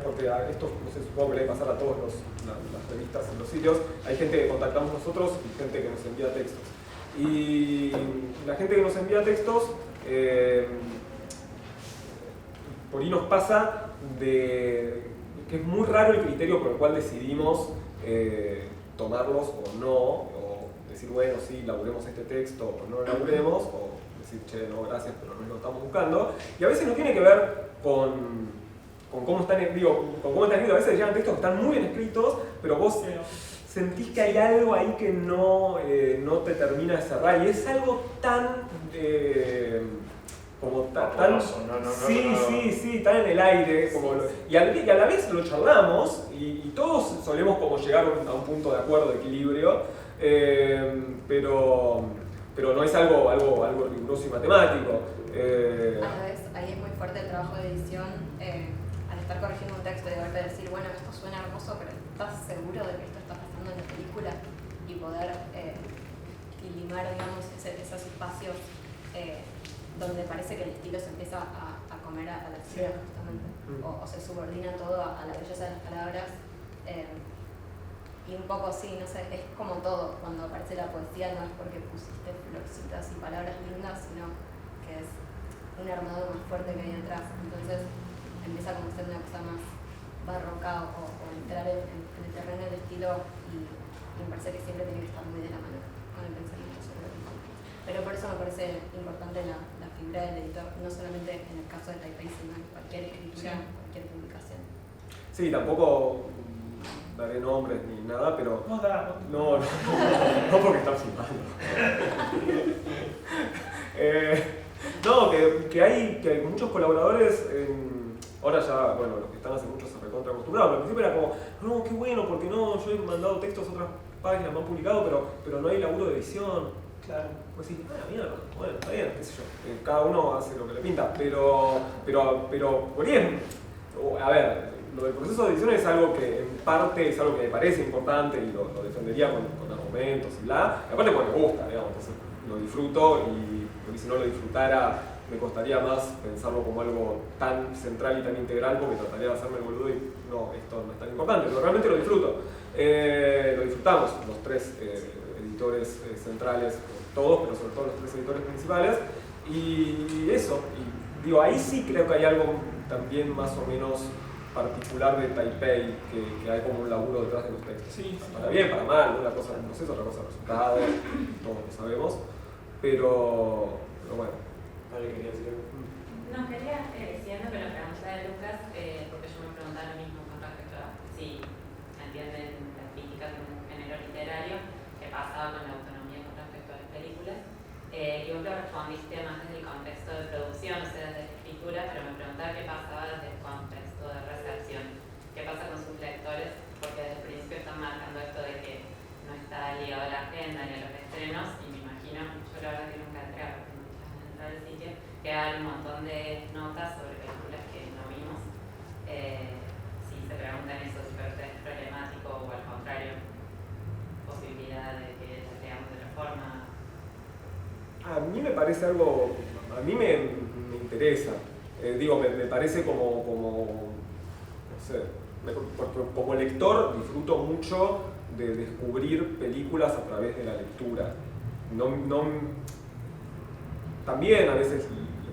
porque a esto, no sé, supongo que le debe pasar a todas las revistas en los sitios, hay gente que contactamos nosotros y gente que nos envía textos. Y la gente que nos envía textos, por ahí nos pasa que es muy raro el criterio por el cual decidimos tomarlos o no, o decir, bueno, sí, laburemos este texto o no lo laburemos, o decir, che, no, gracias, pero no lo estamos buscando. Y a veces no tiene que ver con cómo están escritos. A veces llegan textos que están muy bien escritos, pero vos sentís que hay algo ahí que no te termina de cerrar. Y es algo tan... sí, tan en el aire, y a la vez lo charlamos y todos solemos como llegar a un punto de acuerdo, de equilibrio, pero no es algo riguroso y matemático. A la vez, ahí es muy fuerte el trabajo de edición, al estar corrigiendo un texto y de golpe decir, bueno, esto suena hermoso, pero ¿estás seguro de que esto está pasando en la película? Y poder limar, digamos, esos espacios donde parece que el estilo se empieza a comer a la escena, justamente, o se subordina todo a la belleza de las palabras. Y un poco sí, no sé, es como todo, cuando aparece la poesía no es porque pusiste florcitas y palabras lindas, sino que es un armado más fuerte que hay atrás. Entonces empieza como a ser una cosa más barroca o entrar en el terreno del estilo, y me parece que siempre tiene que estar muy de la mano con el pensamiento sobre lo mismo. Pero por eso me parece importante la figura del editor, no solamente en el caso de Taipei, sino en cualquier escritura, cualquier publicación. Sí, tampoco daré nombres ni nada, pero... No porque están filmando. No, que hay muchos colaboradores, ahora ya, bueno, los que están hace mucho se recontra acostumbrados, pero al principio era como, no, qué bueno, porque no, yo he mandado textos a otras páginas, me han publicado, pero no hay laburo de edición. Claro. Pues sí, mierda, bueno, está bien, qué sé yo. Cada uno hace lo que le pinta, pero por ahí a ver, lo del proceso de edición es algo que en parte es algo que me parece importante y lo defendería con argumentos y bla. Y aparte porque me gusta, digamos, entonces lo disfruto, y porque si no lo disfrutara me costaría más pensarlo como algo tan central y tan integral, porque trataría de hacerme el boludo y no, esto no es tan importante, pero realmente lo disfruto. Lo disfrutamos los tres editores centrales, todos, pero sobre todo los tres editores principales, y eso, y digo, ahí sí creo que hay algo también más o menos particular de Taipei, que hay como un laburo detrás de los textos. Sí. Para bien, para mal, una cosa es el proceso, otra cosa es el resultado, todos lo sabemos, pero bueno. Vale, quería decir algo. No, quería, siendo que la pregunta de Lucas, porque yo me preguntaba lo mismo con respecto a si entienden la crítica como un género literario, qué pasaba con la autonomía con respecto a las películas. Y vos lo respondiste más desde el contexto de producción, o sea, desde la escritura, pero me preguntaba qué pasaba desde el contexto de recepción. ¿Qué pasa con sus lectores? Porque desde el principio están marcando esto de que no está ligado a la agenda ni a los estrenos, y me imagino, yo la verdad que nunca entré a entrar al sitio, que hay un montón de notas sobre películas que no vimos. Si se preguntan eso, si es problemático o al contrario, posibilidad de que las leamos de otra forma. A mí me parece algo, a mí me interesa, me parece como no sé, como lector disfruto mucho de descubrir películas a través de la lectura. También a veces,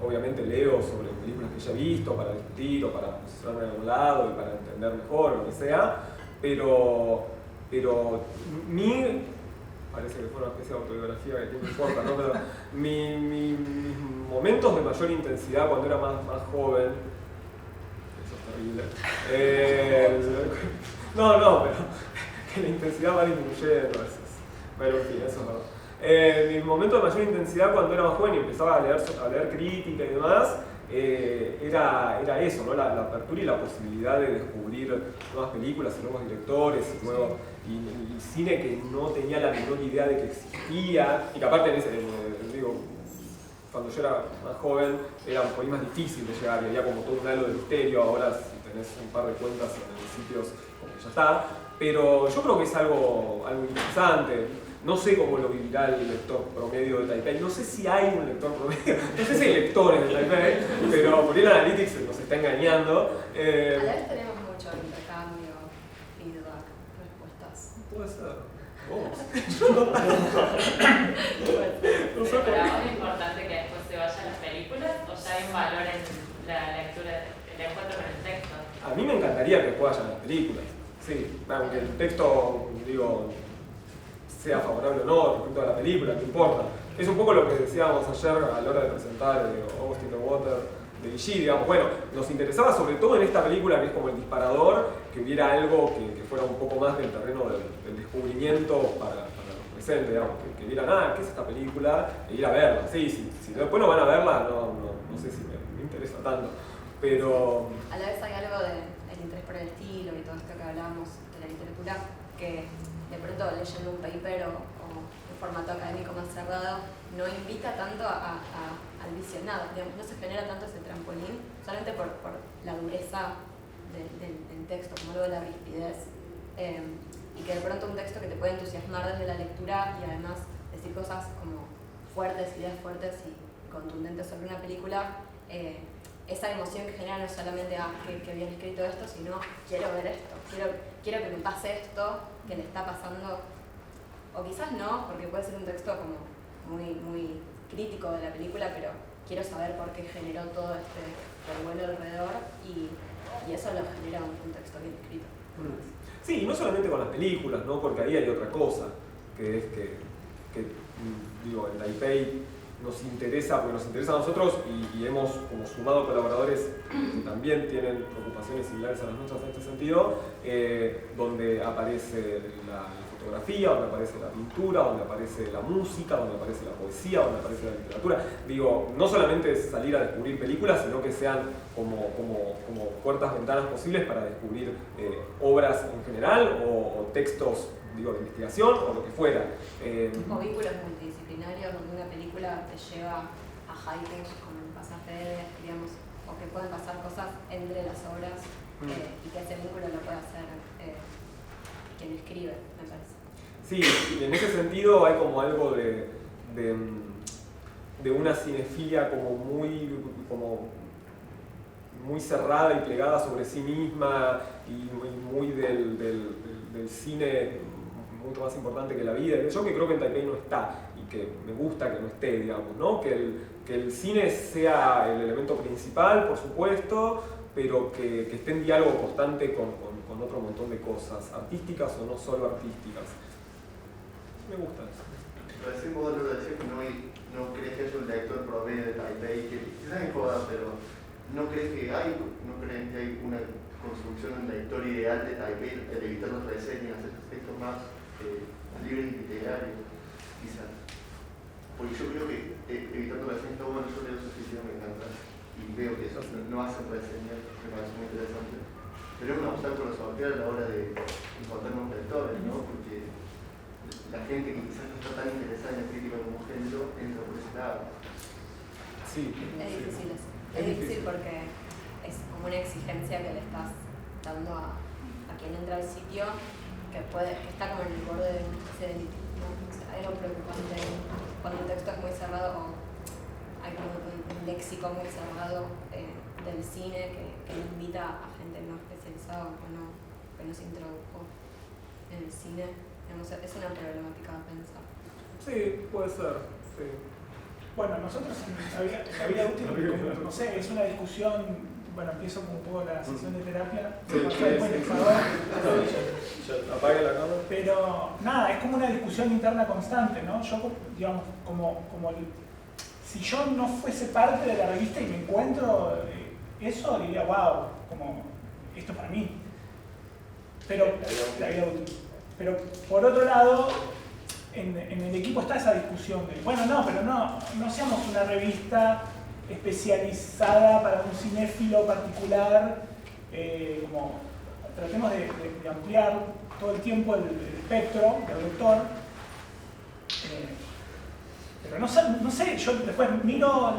obviamente, leo sobre películas que ya he visto para discutir o para posicionarme en algún lado y para entender mejor, lo que sea, pero mi parece que fue una especie de autobiografía que no importa, ¿no? Pero mis momentos de mayor intensidad cuando era más joven, eso es terrible. No, pero que la intensidad va disminuyendo a veces. Pero en fin, eso es verdad. Mi momento de mayor intensidad cuando era más joven y empezaba a leer crítica y demás, era eso, ¿no? La apertura y la posibilidad de descubrir nuevas películas y nuevos directores y cine que no tenía la menor idea de que existía y que aparte cuando yo era más joven era un poco más difícil de llegar y había como todo un halo de misterio. Ahora si tenés un par de cuentas en sitios como que ya está, pero yo creo que es algo interesante. No sé cómo lo vivirá el lector promedio de Taipei, no sé si hay un lector promedio, no sé si hay lectores de Taipei, pero por ahí el Analytics nos está engañando. A la vez tenemos mucho intercambio, feedback, respuestas. Puede ser. Pero para vos es importante que después se vayan las películas o ya hay un valor en la lectura, el encuentro con el texto. A mí me encantaría que después vayan las películas, sí, aunque el texto, sea favorable o no respecto a la película, no importa. Es un poco lo que decíamos ayer a la hora de presentar August in the Water de Vichy, digamos. Bueno, nos interesaba sobre todo en esta película, que es como el disparador, que hubiera algo que fuera un poco más del terreno del descubrimiento para los presentes, digamos, que vieran, ¿qué es esta película? E ir a verla. Sí, si después no van a verla, no sé si me interesa tanto, pero... A la vez hay algo del interés por el estilo y todo esto que hablábamos de la literatura, que de pronto leyendo un paper o un formato académico más cerrado no invita tanto al visionado, digamos, no se genera tanto ese trampolín solamente por la dureza del texto, como algo de la rispidez, y que de pronto un texto que te puede entusiasmar desde la lectura y además decir cosas como fuertes, ideas fuertes y contundentes sobre una película, esa emoción que genera no es solamente que habían escrito esto, sino quiero ver esto, quiero que me pase esto que le está pasando, o quizás no, porque puede ser un texto como muy crítico de la película, pero quiero saber por qué generó todo este revuelo alrededor y eso lo genera un texto bien escrito. Sí, y no solamente con las películas, ¿no? Porque ahí hay otra cosa, que es que en Taipei nos interesa, porque nos interesa a nosotros y hemos como sumado colaboradores que también tienen preocupaciones similares a las nuestras en este sentido, donde aparece la fotografía, donde aparece la pintura, donde aparece la música, donde aparece la poesía, donde aparece la literatura. No solamente es salir a descubrir películas, sino que sean como puertas, ventanas posibles para descubrir obras en general o textos de investigación o lo que fuera. O vínculos multidisciplinarios donde una película te lleva a hikings con el pasaje, digamos, o que pueden pasar cosas entre las obras y que ese vínculo lo puede hacer quien escribe, me parece. Sí, y en ese sentido hay como algo de una cinefilia como muy cerrada y plegada sobre sí misma y muy del cine mucho más importante que la vida. Yo que creo que en Taipei no está y que me gusta que no esté, digamos, ¿no? Que el cine sea el elemento principal, por supuesto, pero que esté en diálogo constante con otro montón de cosas, artísticas o no solo artísticas. Me gusta eso. Recién vos lo decías que no crees que haya un lector promedio de Taipei, que quizás es joda, pero no crees que hay una construcción en la historia ideal de Taipei, el evitar las reseñas, hacer textos más libres y literarios, quizás. Porque yo creo que evitando reseñas está bueno, yo leo su sitio, me encanta, y veo que eso no hacen reseñas, me parece muy interesante. Pero es un obstáculo social a la hora de encontrar nuevos lectores, ¿no? Porque la gente que quizás no está tan interesada en la crítica como género entra por ese lado. Sí. Es difícil eso. Es difícil porque es como una exigencia que le estás dando a quien entra al sitio que está como en el borde de una especie de litigio, ¿no? O sea, hay algo preocupante cuando un texto es muy cerrado o hay como un léxico muy cerrado del cine que invita a gente no especializada o que no se introdujo en el cine. Digamos, es una problemática a pensar. Sí, puede ser. Sí. Bueno, nosotros en la vida útil, no sé, es una discusión bueno, empiezo como un poco la sesión de terapia. Sí, Después del favor. Apague la cámara. Pero nada, es como una discusión interna constante, ¿no? Yo, digamos, si yo no fuese parte de la revista y me encuentro eso, diría, wow, como esto es para mí. Pero la vida útil. Pero por otro lado, en el equipo está esa discusión de, bueno, pero no seamos una revista especializada para un cinéfilo particular, como tratemos de ampliar todo el tiempo el espectro del lector. Pero no sé, yo después miro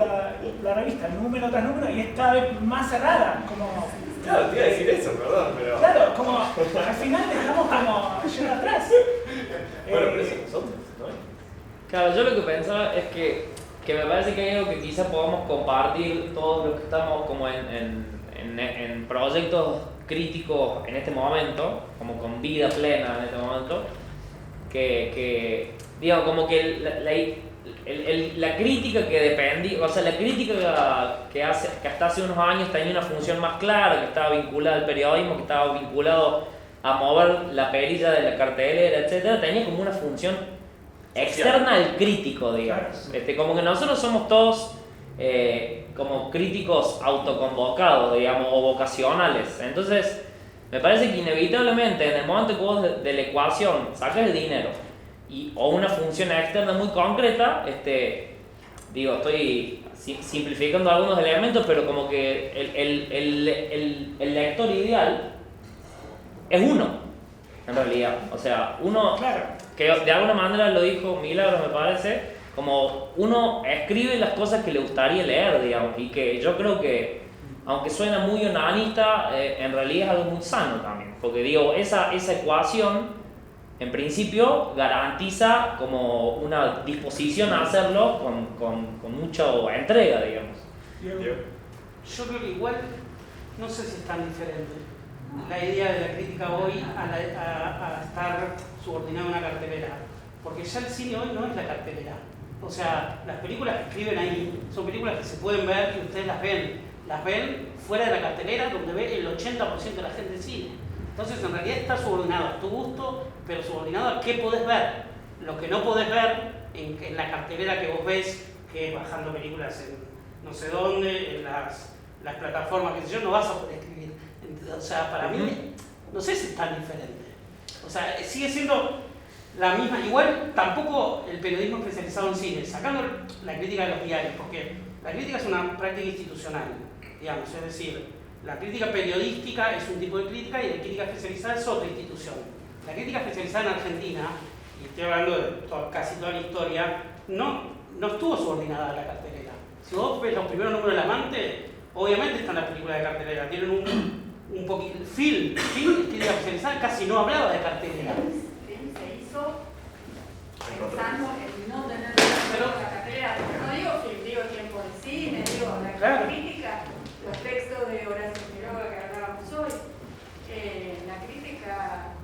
la revista número tras número y es cada vez más cerrada, como... Claro, te iba a decir eso, perdón, pero... Claro, como al final dejamos como llegar atrás. Bueno, pero eso nosotros, ¿no? Claro, yo lo que pensaba es que me parece que hay algo que quizás podamos compartir todos los que estamos como en proyectos críticos en este momento, como con vida plena en este momento, que digo, como que la crítica que dependía, o sea, la crítica que hasta hace unos años tenía una función más clara, que estaba vinculada al periodismo, que estaba vinculado a mover la perilla de la cartelera, etcétera, tenía como una función externa al crítico, digamos. Como que nosotros somos todos como críticos autoconvocados, digamos, o vocacionales. Entonces, me parece que inevitablemente en el momento que vos de la ecuación sacas el dinero o una función externa muy concreta, estoy simplificando algunos elementos, pero como que el lector ideal es uno, en realidad. O sea, uno, que de alguna manera lo dijo Milagros, me parece, como uno escribe las cosas que le gustaría leer, digamos, y que yo creo que, aunque suena muy onanista, en realidad es algo muy sano también, porque digo, esa ecuación, en principio, garantiza como una disposición a hacerlo con mucha entrega, digamos. Yo creo que igual, no sé si es tan diferente la idea de la crítica hoy a estar subordinado a una cartelera, porque ya el cine hoy no es la cartelera. O sea, las películas que escriben ahí son películas que se pueden ver, que ustedes las ven fuera de la cartelera, donde ve el 80% de la gente del cine. Entonces, en realidad está subordinado a tu gusto, pero subordinado a qué podés ver. Lo que no podés ver en la cartelera que vos ves, que bajando películas en no sé dónde, en las plataformas, qué sé yo, no vas a poder escribir. O sea, para mí, no sé si es tan diferente. O sea, sigue siendo la misma. Igual, tampoco el periodismo especializado en cine, sacando la crítica de los diarios, porque la crítica es una práctica institucional, digamos, es decir, la crítica periodística es un tipo de crítica y la crítica especializada es otra institución. La crítica especializada en Argentina, y estoy hablando de casi toda la historia, no estuvo subordinada a la cartelera. Si vos ves los primeros números del Amante, obviamente están las películas de cartelera, tienen un poquito. Film, crítica especializada, casi no hablaba de cartelera. Se hizo pensando en no tener la cartelera. No digo film, digo tiempo de cine, digo la crítica. Los textos de Horacio Quiroga que hablábamos hoy, la crítica,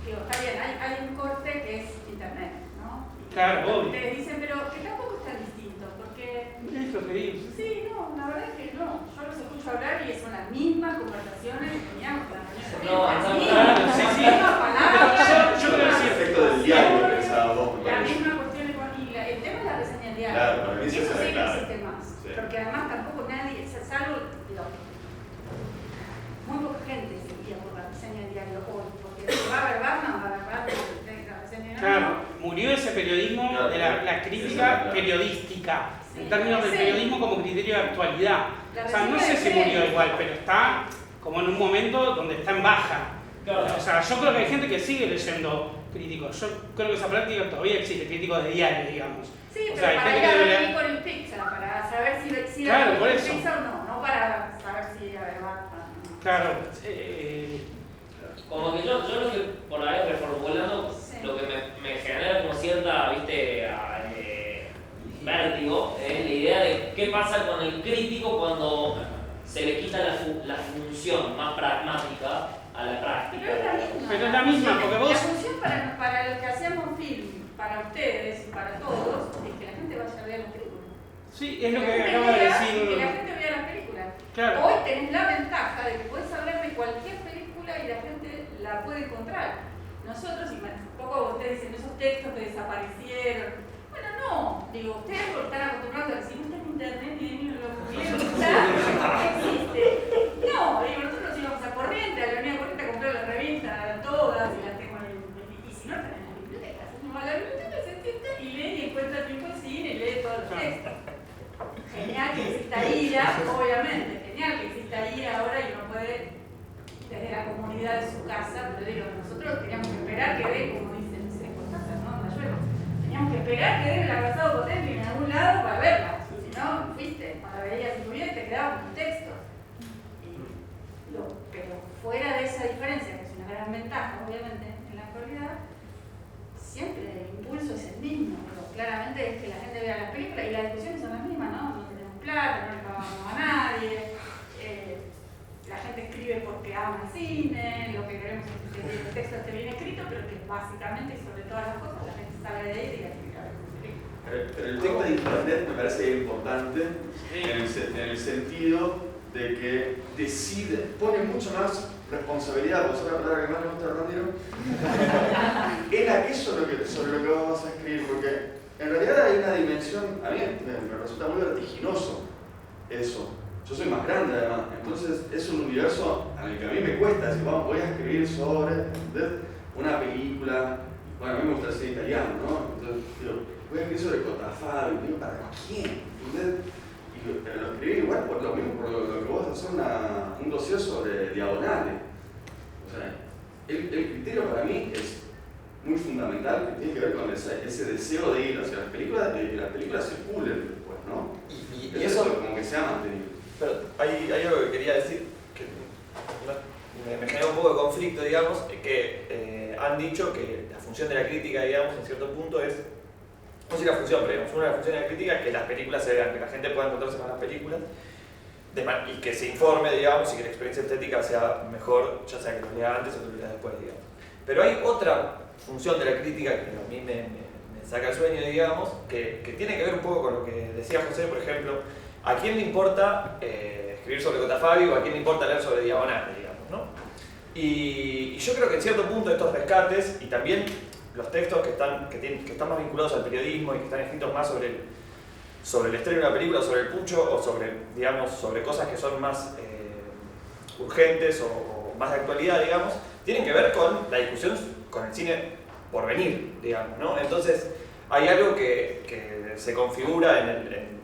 digo, está bien, hay un corte que es internet, ¿no? Claro, obvio. Ustedes dicen, pero que tampoco es tan distinto, porque... Es lo que digo. Sí, no, la verdad es que no. Yo los escucho hablar y son las mismas conversaciones que teníamos con la sí. mismas palabras. Yo creo que sí. El efecto del diario, pensaba vos. La misma cuestión económica. El tema es la reseña diaria. Claro, para mí eso sí que claro. existe más. Sí. Porque además tampoco nadie, salvo muy poca gente se guía por la reseña diaria hoy. Porque si va a ver Batman, va a ver Batman, la reseña diaria. Claro, murió ese periodismo de la crítica periodística, en términos del periodismo como criterio de actualidad. O sea, no sé si murió igual, pero está como en un momento donde está en baja. O sea, yo creo que hay gente que sigue leyendo críticos. Yo creo que esa práctica todavía existe, críticos de diario, digamos. Sí, o pero sea, hay para gente ir a que ver debería... con el Pixar, para saber si Claro, la por el eso. Pixar o no para saber si a ver Batman. Claro. Como que yo lo que por ahí reformulando, lo que me genera como cierta, vértigo, es la idea de qué pasa con el crítico cuando se le quita la función más pragmática a la práctica. Pero es la misma, porque vos... La función para los que hacemos film, para ustedes y para todos, es que la gente vaya a ver las películas. Sí, es lo que acaba de decir... Que la gente vea las películas. Claro. Hoy tenés la ventaja de que podés hablar de cualquier película y la gente la puede encontrar. Nosotros, y un poco ustedes dicen, esos textos que desaparecieron. Bueno, no, digo, ustedes están acostumbrados a decir, no está en internet ni lo googleen, no existe. No, digo, nosotros íbamos a Corriente, a la Avenida Corriente a comprar las revistas, todas, y las tengo en el. Y si no, están en las bibliotecas. Uno va a la biblioteca, se sienta y lee y encuentra tiempo de cine y lee todos los textos. Genial que exista IRA, obviamente, genial que exista IRA ahora y uno puede, desde la comunidad de su casa, pero digo, nosotros teníamos que esperar que den, como dicen, ¿no? Teníamos que esperar que den el abrazado potente en algún lado para verla. Si no, fuiste, cuando veías en tu vida te quedabas con textos. Pero fuera de esa diferencia, que es una gran ventaja, obviamente, en la actualidad, siempre el impulso es el mismo. Pero claramente es que la gente vea las películas y las discusiones son las mismas, ¿no? No tenemos plata, no le pagamos a nadie. La gente escribe porque ama el cine, lo que queremos es que el texto esté bien escrito, pero que básicamente y sobre todas las cosas la gente salga de ahí y diga que pero el tema de internet me parece importante en el sentido de que decide, pone mucho más responsabilidad, porque es una palabra que más me gusta, Ramiro, en aquello sobre lo que vos vas a escribir, porque en realidad hay una dimensión, a mí me resulta muy vertiginoso eso. Yo soy más grande además, entonces es un universo al que a mí me cuesta decir, vamos, voy a escribir sobre una película, bueno, a mí me gusta el cine italiano, ¿no? Entonces digo, voy a escribir sobre Cotafaro, y digo, ¿para quién? Y lo escribí igual por lo mismo, por lo que vos haces un dossier sobre diagonales. O sea, el criterio para mí es muy fundamental, que tiene que ver con ese deseo de ir hacia las películas, de que las películas circulen después, ¿no? Y eso como que se ha mantenido. Pero hay algo que quería decir que me genera un poco de conflicto, digamos, que han dicho que la función de la crítica, digamos, en cierto punto es, no sé si la función, pero digamos, una de las funciones de la crítica es que las películas se vean, que la gente pueda encontrarse con las películas y que se informe, digamos, y que la experiencia estética sea mejor, ya sea que lo lea antes o que lo lea después, digamos. Pero hay otra función de la crítica que a mí me saca el sueño, digamos, que tiene que ver un poco con lo que decía José, por ejemplo. ¿A quién le importa escribir sobre Cotafabio o a quién le importa leer sobre diagonales, digamos, ¿no? Y yo creo que en cierto punto estos rescates y también los textos que están más vinculados al periodismo y que están escritos más sobre el estreno de una película, sobre el pucho o sobre cosas que son más urgentes o más de actualidad, digamos, tienen que ver con la discusión con el cine por venir, digamos, ¿no? Entonces hay algo que se configura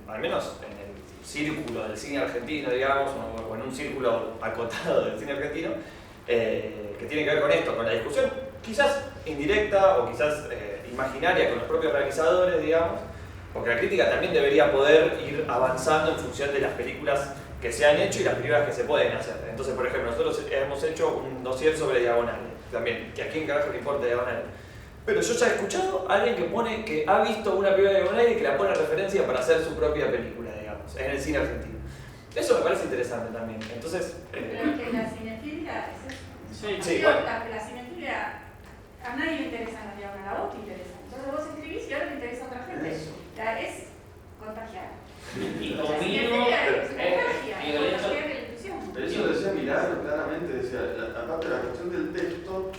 al menos en el círculo del cine argentino, digamos, o en un círculo acotado del cine argentino, que tiene que ver con esto, con la discusión quizás indirecta o quizás imaginaria con los propios realizadores, digamos, porque la crítica también debería poder ir avanzando en función de las películas que se han hecho y las películas que se pueden hacer. Entonces, por ejemplo, nosotros hemos hecho un dossier sobre diagonales, también, que a quién carajo le importa diagonales. Pero yo ya he escuchado a alguien que ha visto una película de diagonales y que la pone en referencia para hacer su propia película, digamos, en el cine argentino. Eso me parece interesante también. Entonces, pero que la cinefilia es eso. Sí, bueno. La cinefilia a nadie le interesa la diagonal, a vos te interesa. Entonces vos escribís y ahora le interesa a otra gente. Es contagiar. Y La conmigo, cinefilia es contagia, y el hecho- contagiar la ilusión. Pero eso decía Milagro claramente, decía, aparte la cuestión del texto,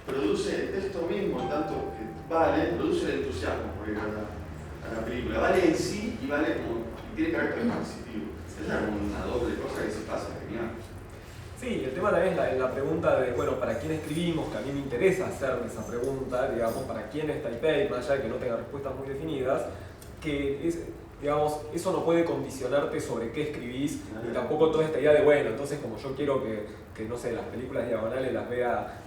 produce el texto mismo, en tanto que produce el entusiasmo por ir a la película. Vale en sí y tiene carácter positivo. Es como una doble cosa que se pasa, genial. Sí, el tema también es la pregunta de, bueno, ¿para quién escribimos? Que a mí me interesa hacer esa pregunta, digamos, ¿para quién es Taipei? Más allá de que no tenga respuestas muy definidas, que es, digamos, eso no puede condicionarte sobre qué escribís, y tampoco toda esta idea de, bueno, entonces como yo quiero que no sé, las películas diagonales las vea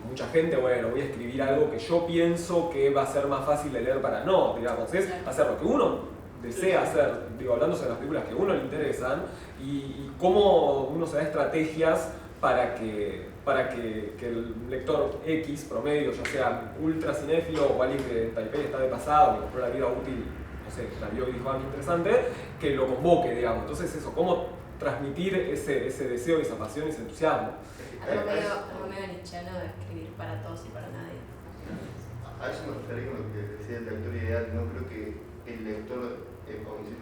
mucha gente, bueno, voy a escribir algo que yo pienso que va a ser más fácil de leer para no, digamos, es hacer lo que uno desea hacer, digo, hablando sobre las películas que a uno le interesan y cómo uno se da estrategias para que el lector X promedio, ya sea ultra cinéfilo o alguien que Taipei está de pasado, que compró la vida útil, no sé, la vio y dijo algo interesante, que lo convoque, digamos. Entonces eso, cómo transmitir ese deseo, esa pasión y ese entusiasmo. Algo medio nichiano de escribir para todos y para nadie. A eso me refería con lo que decía el lector ideal. No creo que el lector, como dice,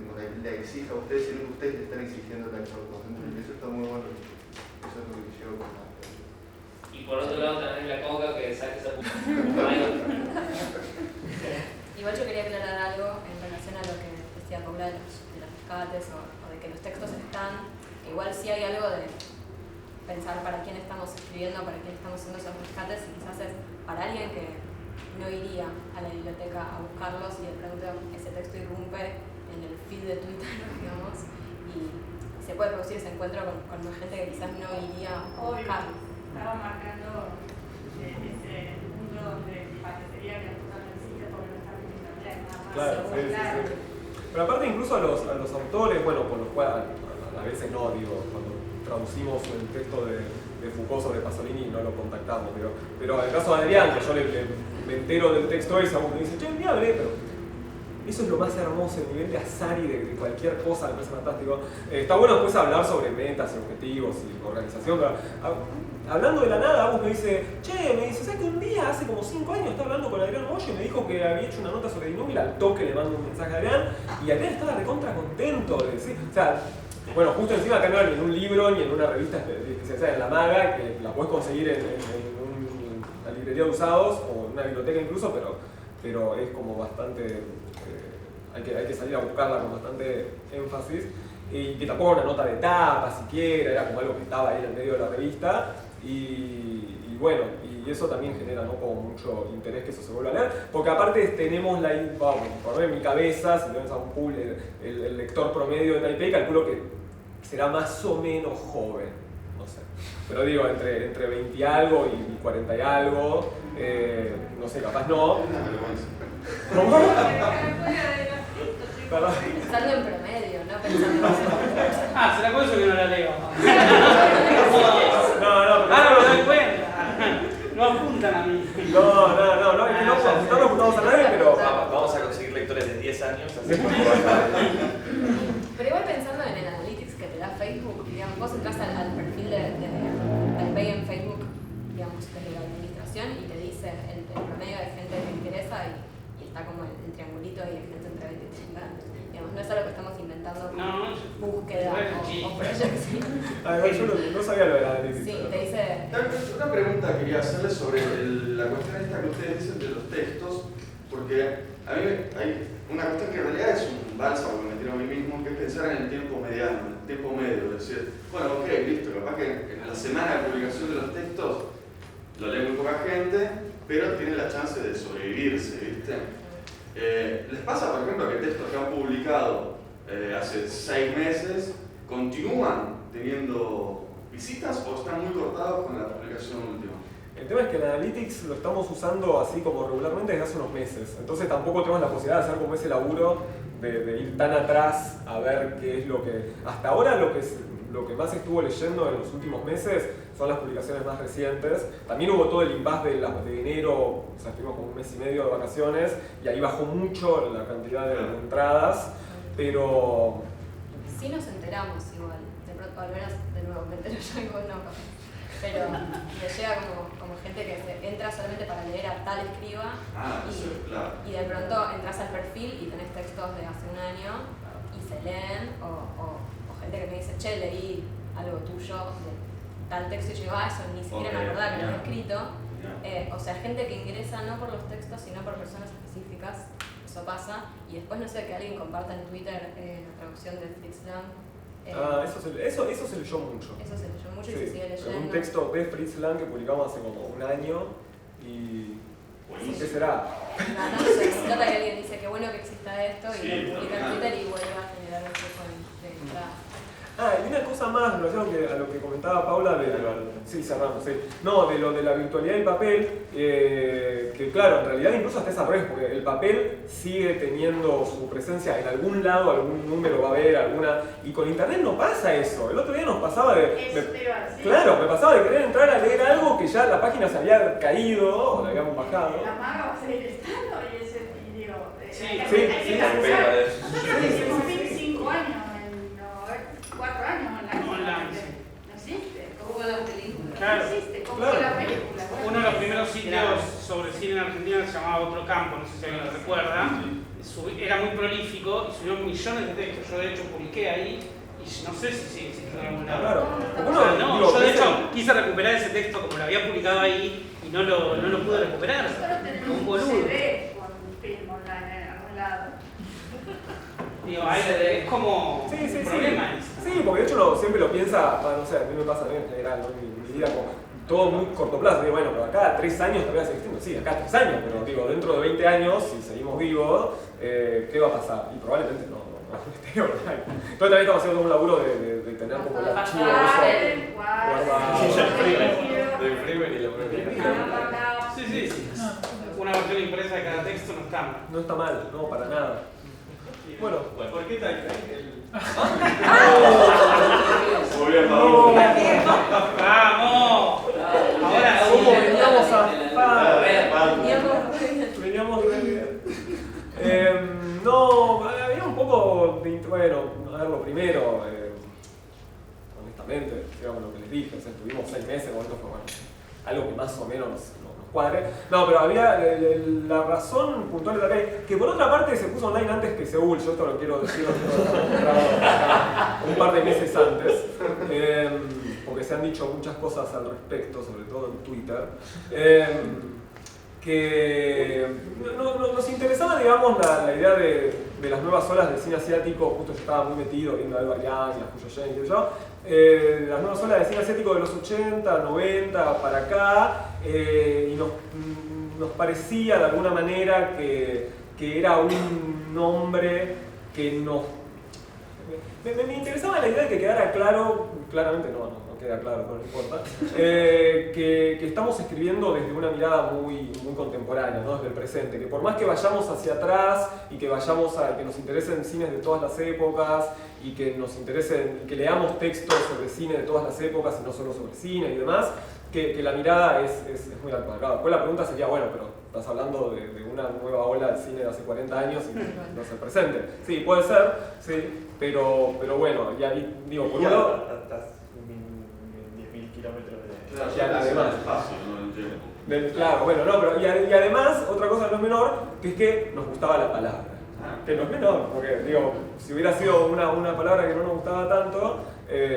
le exija a ustedes, sino que ustedes le están exigiendo al lector. Entonces, eso está muy bueno. Eso es lo que yo con la... Y por otro lado tenés la coca que saque esa puta. Igual yo quería aclarar algo en relación a lo que decía Paula de los rescates o de que los textos están. Igual sí hay algo de pensar para quién estamos escribiendo, para quién estamos haciendo esos rescates, y quizás es para alguien que no iría a la biblioteca a buscarlos y de pronto ese texto irrumpe en el feed de Twitter, digamos, y se puede producir ese encuentro con una gente que quizás no iría a buscarlos. Estaba marcando ese punto donde parecería que las cosas no existen porque no están en internet, nada más. Claro, sí. Pero aparte incluso a los autores, bueno, con los cuales a veces no, digo, cuando traducimos el texto de Foucault sobre Pasolini no lo contactamos, pero en el caso de Adrián, que yo me entero del texto ese, me dice, che, mira, pero eso es lo más hermoso, el nivel de azar y de cualquier cosa, me parece fantástico. Está bueno después hablar sobre metas y objetivos y organización, pero hablando de la nada, vos me dice, ¿sabes que un día, hace como 5 años, estaba hablando con Adrián Moyo y me dijo que había hecho una nota sobre Dinúmil, al toque le mando un mensaje a Adrián, y Adrián estaba recontra contento de decir, o sea, bueno, justo encima acá no era ni en un libro ni en una revista especializada en La Maga, que la podés conseguir en una librería de usados o en una biblioteca incluso, pero es como bastante, hay que salir a buscarla con bastante énfasis, y que tampoco era una nota de tapa siquiera, era como algo que estaba ahí en el medio de la revista, y bueno, y eso también genera, ¿no?, como mucho interés que eso se vuelva a leer, porque aparte tenemos por ver en mi cabeza, si tenemos a un pool, el lector promedio de Taipei, calculo que será más o menos joven, no sé, pero digo, entre 20 y algo y 40 y algo, no sé, capaz no. ¿Cómo? Pensando en promedio, no pensando en... será por eso que no la leo. No, me doy cuenta. No apuntan a mí. No, es que no apuntamos a nadie, pero... Vamos a conseguir lectores de 10 años, así Pero igual pensando en el analytics que te da Facebook, digamos, vos entras al perfil de Taipei en Facebook, digamos, desde la administración, y te dice el promedio de gente que interesa, y está como el triangulito y hay gente entre 20 y 30 años. Digamos, no es algo que estamos inventando como búsqueda o proyección. Yo no sabía lo de la analytics. Sí, te dice... Una pregunta quería hacerle sobre la cuestión esta que ustedes dicen de los textos, porque a mí hay una cuestión que en realidad es un bálsamo que me tiro a mí mismo, que es pensar en el tiempo mediano, en el tiempo medio, es decir, bueno, ok, listo, capaz que en la semana de publicación de los textos lo lee muy poca gente, pero tiene la chance de sobrevivirse, ¿viste? ¿Les pasa, por ejemplo, que textos que han publicado hace 6 meses continúan teniendo visitas o están muy cortados con la publicación última? El tema es que el Analytics lo estamos usando así como regularmente desde hace unos meses, entonces tampoco tenemos la posibilidad de hacer como ese laburo de ir tan atrás a ver qué es lo que... Hasta ahora lo que más estuvo leyendo en los últimos meses son las publicaciones más recientes. También hubo todo el impasse de enero, o sea, estuvimos como un mes y medio de vacaciones y ahí bajó mucho la cantidad de entradas, pero... Sí nos enteramos igual, de pronto, al menos de nuevo, me entero yo y vos no, pero me llega como gente que entra solamente para leer a tal escriba y de pronto entras al perfil y tenés textos de hace un año y se leen, o gente que me dice, che, leí algo tuyo de tal texto y yo digo, eso ni siquiera me acordaba que lo había escrito. O sea, gente que ingresa no por los textos sino por personas específicas, eso pasa, y después no sé, que alguien comparta en Twitter la traducción de Fritz Lang. eso se leyó mucho. Eso se leyó mucho y Sí, se sigue leyendo. un texto de Fritz Lang que publicamos hace como un año y... ¿Qué será? No sé, se trata que alguien dice que bueno que exista esto y lo publica en Twitter y vuelve a generar un flujo de entrada. Y una cosa más relacionada a lo que comentaba Paula de lo de la virtualidad del papel, que claro, en realidad incluso hasta es al revés, porque el papel sigue teniendo su presencia en algún lado, algún número va a haber, y con internet no pasa eso. El otro día nos pasaba me pasaba de querer entrar a leer algo que ya la página se había caído o la habíamos bajado. La Maga va a seguir estando y digo, Sí. 5 años. 4 años online. No existe. Como con las películas. Claro. No existe. Como con las películas. Uno de los primeros sitios sobre cine en Argentina se llamaba Otro Campo, no sé si alguien lo recuerda. era muy prolífico y subió millones de textos. Yo de hecho publiqué ahí y no sé si sigue existiendo en algún lado. Claro. O sea, no, yo de hecho quise recuperar ese texto como lo había publicado ahí y no lo pude recuperar. Nosotros tenemos un CD con un film online en algún lado. Digo, es como un problema. Sí, porque de hecho uno siempre lo piensa, no sé, a mí me pasa en general, ¿no? Mi vida como todo muy corto plazo. Digo, bueno, pero acá 3 años todavía sigue existiendo. Sí, acá 3 años, pero digo, dentro de 20 años, si seguimos vivos, ¿qué va a pasar? Y probablemente no esté online. Entonces también estamos haciendo un laburo de tener como el archivo guardado. Lo imprimen y lo ponen. Sí. Una versión impresa de cada texto no está mal. No está mal, no, para nada. Bueno, ¿por qué tal? ¡Vamos! Ahora ¿cómo sí. veníamos veníamos re bien. No, había un poco de, bueno, a ver, lo primero, honestamente, digamos lo que les dije, o sea, estuvimos 6 meses, bueno, fue bueno, algo que más o menos nos cuadre. No, pero había la razón puntual de la que por otra parte se puso online antes que Seúl, yo esto lo quiero decir un par de meses antes, porque se han dicho muchas cosas al respecto, sobre todo en Twitter, que nos interesaba, digamos, la idea de las nuevas olas del cine asiático. Justo yo estaba muy metido viendo a Edward Yang, a Fuyo Shen y yo. Las nuevas olas del cine asiático de los 80, 90 para acá, y nos parecía de alguna manera que era un nombre que nos... Me interesaba la idea de que quedara claro, claramente no queda claro, pero no importa, que estamos escribiendo desde una mirada muy contemporánea, ¿no? Desde el presente, que por más que vayamos hacia atrás y que vayamos que nos interesen cines de todas las épocas y que nos interesen, que leamos textos sobre cine de todas las épocas y no solo sobre cine y demás, que la mirada es muy actual. Después la pregunta sería, bueno, pero estás hablando de una nueva ola del cine de hace 40 años y no es el presente. Sí, puede ser, sí, pero bueno, ya digo, por un lado... Estás 10.000 kilómetros de... Claro, ya además, espacio, no el tiempo. Claro, bueno, no, pero y además, otra cosa no es menor, que es que nos gustaba la palabra. Que no es menor, porque digo, si hubiera sido una palabra que no nos gustaba tanto,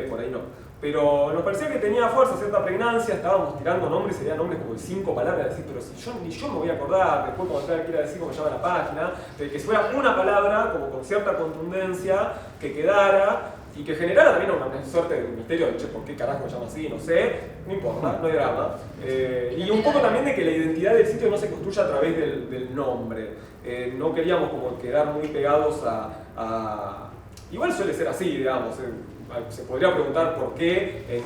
por ahí no. Pero nos parecía que tenía fuerza, cierta pregnancia, estábamos tirando nombres, serían nombres como de 5 palabras, decir, pero si ni yo me voy a acordar, después cuando tenga que ir a decir cómo se llama la página, de que fuera una palabra como con cierta contundencia, que quedara y que generara también una suerte de misterio de, che, ¿por qué carajo me llama así? No sé, no importa, no hay drama. Y un poco también de que la identidad del sitio no se construya a través del nombre. No queríamos como quedar muy pegados a... Igual suele ser así, digamos. Se podría preguntar por qué en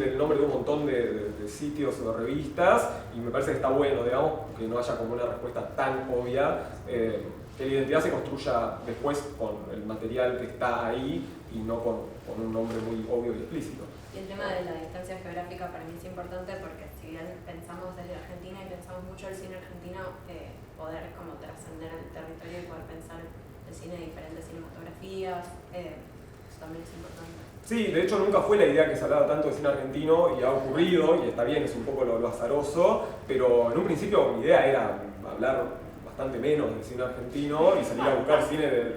el nombre de un montón de sitios o de revistas, y me parece que está bueno, digamos, que no haya como una respuesta tan obvia, que la identidad se construya después con el material que está ahí y no con un nombre muy obvio y explícito. Y el tema de la distancia geográfica para mí es importante porque si bien pensamos desde Argentina y pensamos mucho el cine argentino, poder como trascender el territorio y poder pensar el cine de diferentes cinematografías, también es importante. Sí, de hecho nunca fue la idea que se hablara tanto de cine argentino y ha ocurrido, y está bien, es un poco lo azaroso, pero en un principio mi idea era hablar bastante menos del cine argentino y salir a buscar cine de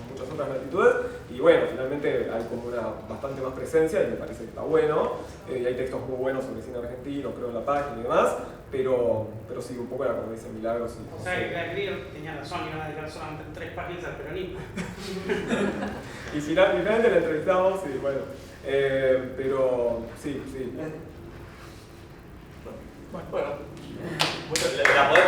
muchas otras latitudes, y bueno, finalmente hay como una bastante más presencia y me parece que está bueno, y hay textos muy buenos sobre cine argentino, creo en la página y demás, pero sí, un poco era como dice Milagros. O sea, que Claire tenía razón, iban a dedicar solamente 3 páginas al peronismo. Y finalmente la entrevistamos y bueno, pero sí. Bueno, la podemos